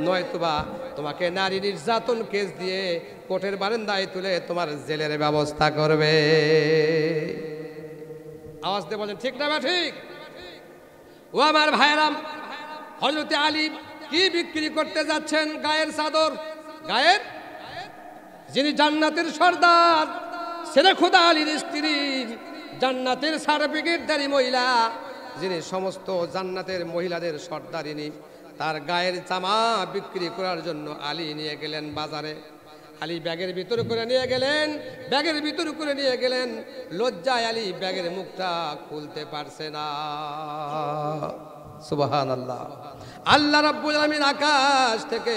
নয়তোবা তোমাকে নারী নির্যাতন কেস দিয়ে কোর্টের বারান্দায় তুলে তোমার জেলের ব্যবস্থা করবে। আওয়াজ দিয়ে বলেন ঠিক না বা ঠিক? ও আমার ভাইরাম, হযরতে আলী কি বিক্রি করতে যাচ্ছেন? গায়ের চাদর। গায়ের, যিনি জান্নাতের সর্দার, ছেলে খোদা আলীর স্ত্রী, জান্নাতের সার্টিফিকেটধারী মহিলা, যিনি সমস্ত জান্নাতের মহিলাদের সর্দারিনী, তার গায়ের জামা বিক্রি করার জন্য আলী নিয়ে গেলেন বাজারে। আলী ব্যাগের ভিতর করে নিয়ে গেলেন, ব্যাগের ভিতর করে নিয়ে গেলেন। লজ্জায় আলী ব্যাগের মুখটা খুলতে পারছে না। সুবহানাল্লাহ। আল্লাহ রাব্বুল আলামিন আকাশ থেকে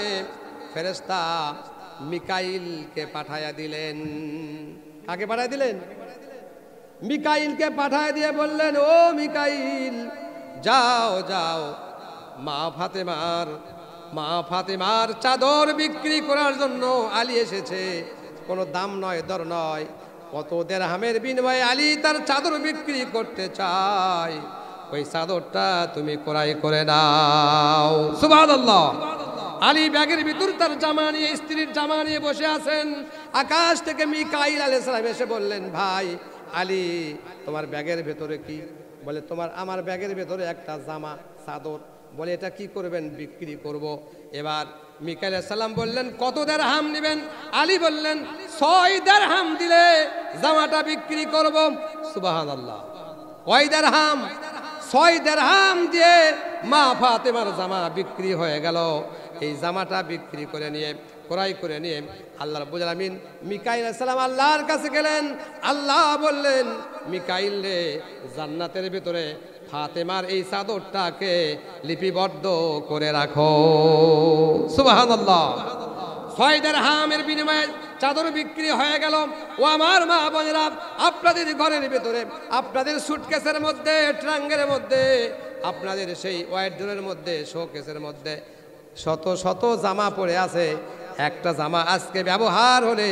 ফেরেশতা মিকাইলকে পাঠায়া দিলেন। কাকে পাঠায় দিলেন? মিকাইলকে পাঠায় দিয়ে বললেন, ও মিকাইল, যাও যাও, মা ফাতেমার চাদর বিক্রি করার জন্য আলী এসেছে। কোনো দাম নয়, দর নয়, কত দিরহামের বিনিময়ে আলী তার চাদর বিক্রি করতে চায়, ওই চাদরটা তুমি ক্রয় করে নাও। সুবহানাল্লাহ। আলী ব্যাগের ভিতর তার জামা নিয়ে, স্ত্রীর জামা নিয়ে বসে আছেন। আকাশ থেকে মিকাইল আলাইহিস সালাম এসে বললেন, ভাই আলী, তোমার ব্যাগের ভেতরে কি? বলে, আমার ব্যাগের ভেতরে একটা জামা, চাদর। বলে, এটা কি করবেন? বিক্রি করব। এবার মিকাইল আলাইহিস সালাম বললেন, কত দিরহাম নেবেন? আলী বললেন, 6 দিরহাম দিলে জামাটা বিক্রি করব। সুবহানাল্লাহ। কয় দিরহাম? 6 দিরহাম দিয়ে মা ফাতেমার জামা বিক্রি হয়ে গেল। এই জামাটা বিক্রি করে নিয়ে, ক্রয় করে নিয়ে আল্লাহ রাব্বুল আলামিন মিকাইল আলাইহিস সালাম আল্লাহর কাছে গেলেন। আল্লাহ বললেন, মিকাইল রে, জান্নাতের ভিতরে ফাতেমার এই চাদরটাকে লিপিবদ্ধ করে রাখো। সুবহানাল্লাহ। 6 দিরহামের বিনিময়ে চাদর বিক্রি হয়ে গেল। ও আমার মা বোনেরা, আপনাদের ঘরের ভিতরে, আপনাদের সুটকেসের মধ্যে, ট্রাঙ্গের মধ্যে, আপনাদের সেই ওয়াইড্রোরের মধ্যে, শোকেসের মধ্যে শত শত জামা পড়ে আছে। একটা জামা আজকে ব্যবহার হলে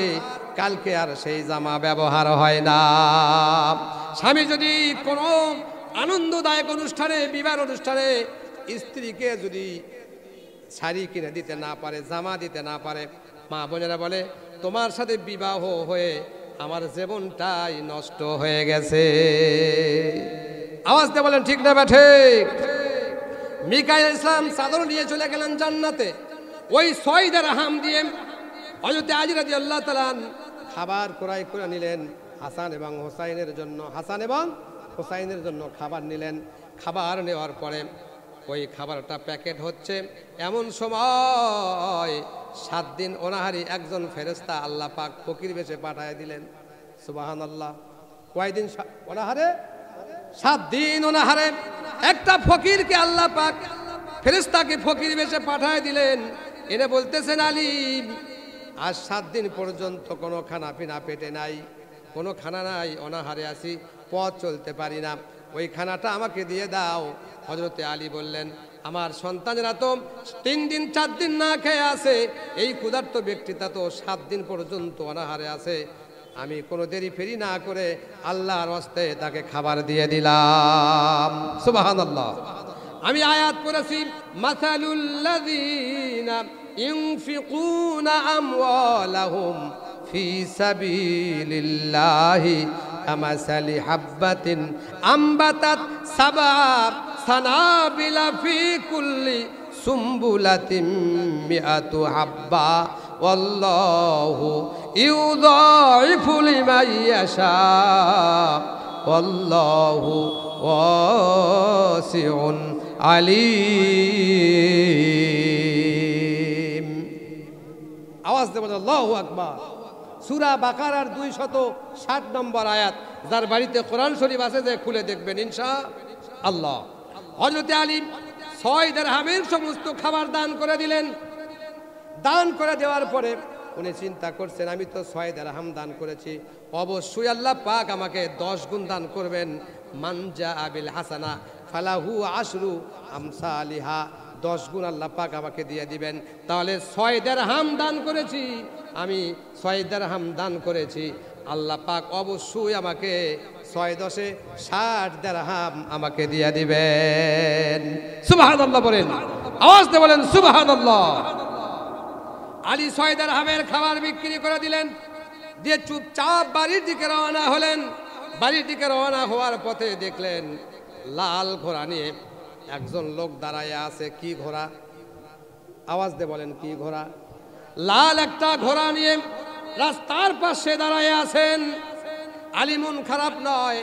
কালকে আর সেই জামা ব্যবহার হয় না। স্বামী যদি কোনো আনন্দদায়ক অনুষ্ঠানে, বিবাহ অনুষ্ঠানে স্ত্রীকে যদি শাড়ি কিনে দিতে না পারে, জামা দিতে না পারে, মা বোনেরা বলে, তোমার সাথে বিবাহ হয়ে আমার জীবনটাই নষ্ট হয়ে গেছে। আওয়াজ দিয়ে বলেন ঠিক না বা ঠিক? মিকাইল ইসলাম চাদর নিয়ে চলে গেলেন জান্নাতে। ওই 6 দিরহাম দিয়ে হযরত আলী রাদিয়াল্লাহু তাআলা খাবার ক্রয় করে নিলেন হাসান এবং হোসাইনের জন্য। হাসান এবং হোসাইনের জন্য খাবার নিলেন। খাবার নেওয়ার পরে ওই খাবারটা প্যাকেট হচ্ছে, এমন সময় 7 দিন অনাহারি একজন ফেরেশতা আল্লাহ পাক ফকির বেশে পাঠায় দিলেন। সুবহানাল্লাহ। কয়দিন অনাহারে? 7 দিন অনাহারে একটা ফকিরকে আল্লাহ পাক ফেরেশতাকে ফকির বেশে পাঠায় দিলেন। এনে বলতেছেন, আলী, আজ 7 দিন পর্যন্ত কোনো খানা পিনা পেটে নাই, কোনো খানা নাই, অনাহারে আছি, পথ চলতে পারি না, ওই খানাটা আমাকে দিয়ে দাও। হযরতে আলী বললেন, আমার সন্তানেরা তো 3 দিন 4 দিন না খেয়ে আছে, এই ক্ষুধার্ত ব্যক্তিটা তো 7 দিন পর্যন্ত অনাহারে আছে, আমি কোনো দেরি ফেরি না করে আল্লাহর হস্তে তাকে খাবার দিয়ে দিলাম। সুবহানাল্লাহ। আমি আয়াত পড়েছি, মাসালুল্লাযীনা ইউনফিকুনা আমওয়ালাহুম ফি সাবিলিল্লাহি কামাসালি হাব্বাতিন আমবাতাত সাবআ সানাবিলা ফি কুল্লি সুম্বুলাতিম মিআতু হাব্বা ওয়াল্লাহু ইউযাইফু লিমান ইয়াশা ওয়াল্লাহু ওয়াসিউন আলীম। আওয়াজ দেব আল্লাহু আকবার। সূরা বাকারার 260 নম্বর আয়াত। যার বাড়িতে কোরআন শরীফ আছে যে খুলে দেখবেন ইনশাআল্লাহ। হযরত আলী 6 দিরহামের সমস্ত খাবার দান করে দিলেন। দান করে দেওয়ার পরে উনি চিন্তা করছেন, আমি তো 6 দিরহাম দান করেছি, অবশ্যই আল্লাহ পাক আমাকে 10 গুণ দান করবেন। মান জাআ বিল হাসানা ফালাহু আশরু আমসালিহা, 10 গুণ আল্লাহ পাক আমাকে দিয়ে দিবেন। তাহলে 6 দিরহাম দান করেছি আমি, 6 দিরহাম দান করেছি, আল্লাহ পাক অবশ্যই আমাকে 6 10 60 দিরহাম আমাকে দিয়ে দিবেন। সুবহানাল্লাহ বলেন, আওয়াজ দিয়ে বলেন সুবহানাল্লাহ। আলী 6 দিরহামের খাবার বিক্রি করে দিলেন, দিয়ে চুপচাপ বাড়ির দিকে রওনা হলেন। বাড়ির দিকে রওনা হওয়ার পথে দেখলেন লাল ঘোড়া নিয়ে একজন লোক দাঁড়ায় আছে। কি ঘোড়া? আওয়াজ দিয়ে বলেন কি ঘোড়া? লাল একটা ঘোড়া নিয়ে রাস্তার পাশে দাঁড়ায় আছেন। আলী মন খারাপ নয়,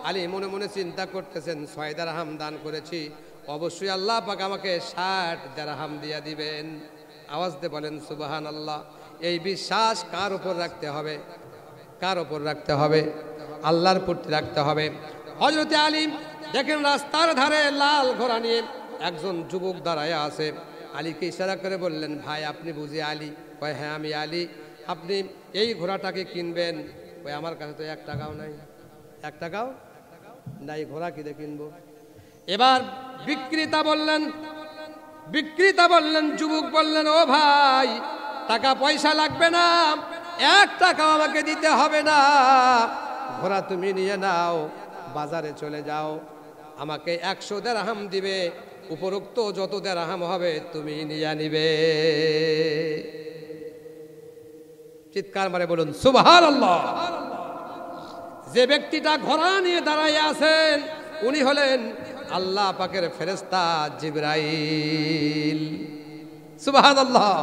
আলী মনে মনে চিন্তা করতেছেন 6 দিরহাম দান করেছি, অবশ্যই আল্লাহ পাক আমাকে 60 দিরহাম দিয়ে দিবেন। আওয়াজ দিয়ে বলেন সুবহানাল্লাহ। এই বিশ্বাস কার উপর রাখতে হবে? কার উপর রাখতে হবে? আল্লাহর প্রতি রাখতে হবে। হযরত আলী দেখেন রাস্তার ধারে লাল ঘোড়া নিয়ে একজন যুবক দাঁড়ায় আছে। আলীকে ইশারা করে বললেন, ভাই আপনি বুঝি আলী? কয় হ্যাঁ আমি আলী। আপনি এই ঘোড়াটাকে কিনবেন? কয় আমার কাছে তো 1 টাকাও নাই। 1 টাকাও নাই, ঘোড়া কিনে কিনবো? এবার বিক্রেতা বললেন, যুবক বললেন, ও ভাই টাকা পয়সা লাগবে না, 1 টাকাও আমাকে দিতে হবে না, ঘোড়া তুমি নিয়ে নাও, বাজারে চলে যাও, আমাকে 100 দিরহাম দিবে, উপরোক্ত যত দিরহাম হবে তুমি নিয়ে নিবে। চিৎকার মারে বলুন সুবহানাল্লাহ। যে ব্যক্তিটা ঘোড়া নিয়ে দাঁড়ায় আছেন উনি হলেন আল্লাহ পাকের ফেরেশতা জিবরাইল। সুবহানাল্লাহ।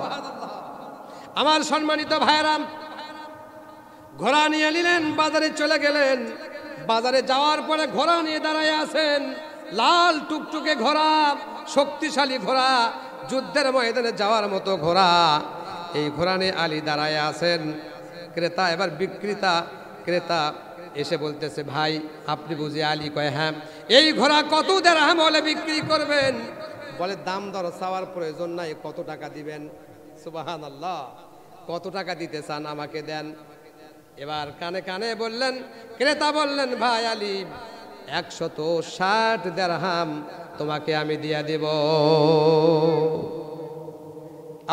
আমার সম্মানিত ভাইরা, ঘোড়া নিয়ে নিলেন, বাজারে চলে গেলেন। বাজারে যাওয়ার পরে ঘোড়া নিয়ে দাঁড়ায় আছেন, লাল টুকটুকে ঘোড়া, শক্তিশালী ঘোড়া, যুদ্ধের ময়দানে যাওয়ার মতো ঘোড়া। এই ঘোড়া নিয়ে আলী দাঁড়ায় আছেন। ক্রেতা এবার ক্রেতা এসে বলতেছে, ভাই আপনি বুঝি আলী? কয় হ্যাঁ। এই ঘোড়া কত দিরহাম হলে বিক্রি করবেন? বলে দাম দর চাওয়ার প্রয়োজন নাই, কত টাকা দিবেন? সুবহানাল্লাহ। কত টাকা দিতে চান আমাকে দেন। এবার কানে কানে বললেন, ক্রেতা বললেন, ভাই আলী 160 দিরহাম তোমাকে আমি দিয়া দেব।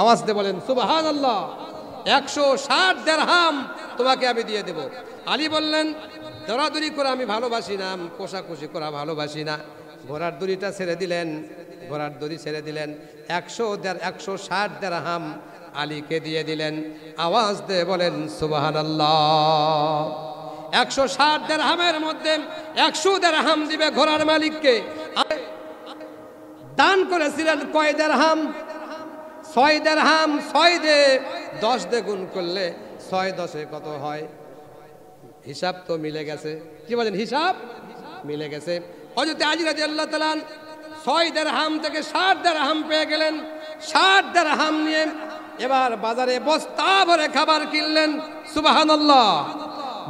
আওয়াজ দিয়ে বলেন সুবহানাল্লাহ। 160 দিরহাম তোমাকে আমি দিয়ে দেব। আলী বললেন, দরাদরি করে আমি ভালোবাসি না, কোষাকুষি করা ভালোবাসি না। ঘোড়ার দড়িটা ছেড়ে দিলেন, ঘোড়ার দড়ি ছেড়ে দিলেন, 160 দিরহাম আলীকে দিয়ে দিলেন। আওয়াজ দিয়ে বলেন সুবহানাল্লাহ। 160 দিরহামের মধ্যে 100 দিরহাম দিবে ঘোড়ার মালিককে। দান করেছিলেন কয় দিরহাম? 6 দিরহাম। 6 দিয়ে 10 দিয়ে গুণ করলে 6 10 কত হয়? হিসাব তো মিলে গেছে। কি বলেন? হিসাব মিলে গেছে। হযরত আলী রাদিয়াল্লাহু তাআলা 6 দিরহাম থেকে 60 দিরহাম পেয়ে গেলেন। 60 দিরহাম নিয়ে এবার বাজারে বস্তা ভরে খাবার কিনলেন। সুবহানাল্লাহ।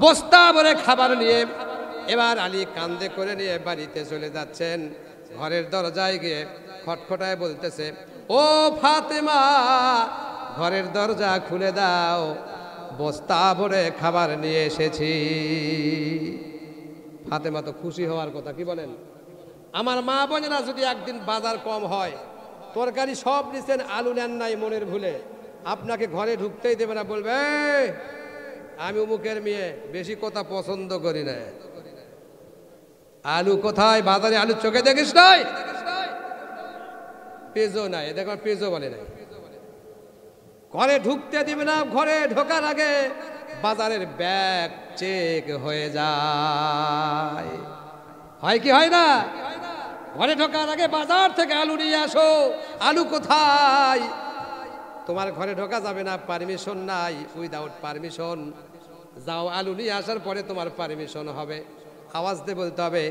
বস্তা ভরে খাবার নিয়ে এবার আলী কান্দে করে নিয়ে বাড়িতে চলে যাচ্ছেন। ঘরের দরজায় গিয়ে খটখটায় বলতেছে, ও ফাতেমা ঘরের দরজা খুলে দাও, বস্তা ভরে খাবার নিয়ে এসেছি। ফাতেমা তো খুশি হওয়ার কথা। কি বলেন? আমার মা বোনেরা যদি একদিন বাজার কম হয়, তরকারি সব নিছেন, আলু নেন নাই মনের ভুলে, আপনাকে ঘরে ঢুকতেই দেবে না, বলবে আমি অমুকের মেয়ে, বেশি কথা পছন্দ করি না। আলু কোথায়? বাজারে আলু চোখে দেখিস নাই? পেঁজো নাই, দেখো পেঁজো বলে নাই। ঘরে ঢুকতে দিবে না। ঘরে ঢোকার আগে বাজারের ব্যাগ চেক হয়ে যায়। হয় কি হয় না? ঘরে ঢোকার আগে বাজার থেকে আলু নিয়ে আসো। আলু কোথায়? তোমার ঘরে ঢোকা যাবে না, পারমিশন নাই, উইদাউট পারমিশন। যাও, আলু নিয়ে আসার পরে তোমার পারমিশন হবে। আওয়াজ দিয়ে বলতে হবে,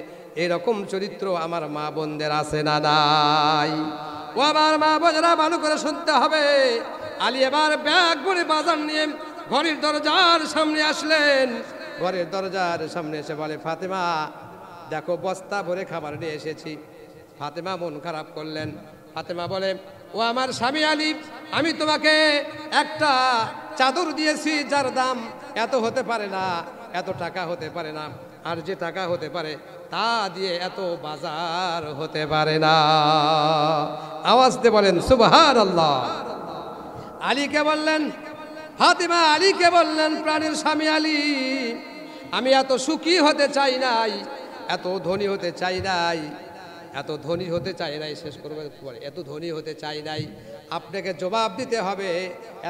এরকম চরিত্র আমার মা বোনদের আছে না নাই? ও আমার মা বোনেরা, ভালো করে শুনতে হবে। আলী এবার ব্যাগ ভরে বাজার নিয়ে ঘরের দরজার সামনে আসলেন। ঘরের দরজার সামনে এসে বলে, ফাতেমা দেখো, বস্তা ভরে খাবার নিয়ে এসেছি। ফাতেমা মন খারাপ করলেন। ফাতেমা বলে, ও আমার স্বামী আলী, আমি তোমাকে একটা চাদর দিয়েছি যার দাম এত হতে পারে না, এত টাকা হতে পারে না, আর যে টাকা হতে পারে তা দিয়ে এত বাজার হতে পারে না। আওয়াজ দিয়ে বলেন সুবহানাল্লাহ। আলীকে বললেন, ফাতেমা আলীকে বললেন, প্রাণের স্বামী আলী, আমি এত সুখী হতে চাই নাই, এত ধনী হতে চাই নাই, এত ধনী হতে চাই নাই। শেষ করবে পরে, এত ধনী হতে চাই নাই। আপনাকে জবাব দিতে হবে,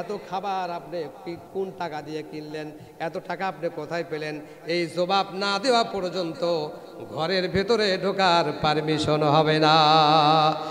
এত খাবার আপনি কোন টাকা দিয়ে কিনলেন, এত টাকা আপনি কোথায় পেলেন? এই জবাব না দেওয়া পর্যন্ত ঘরের ভেতরে ঢোকার পারমিশন হবে না।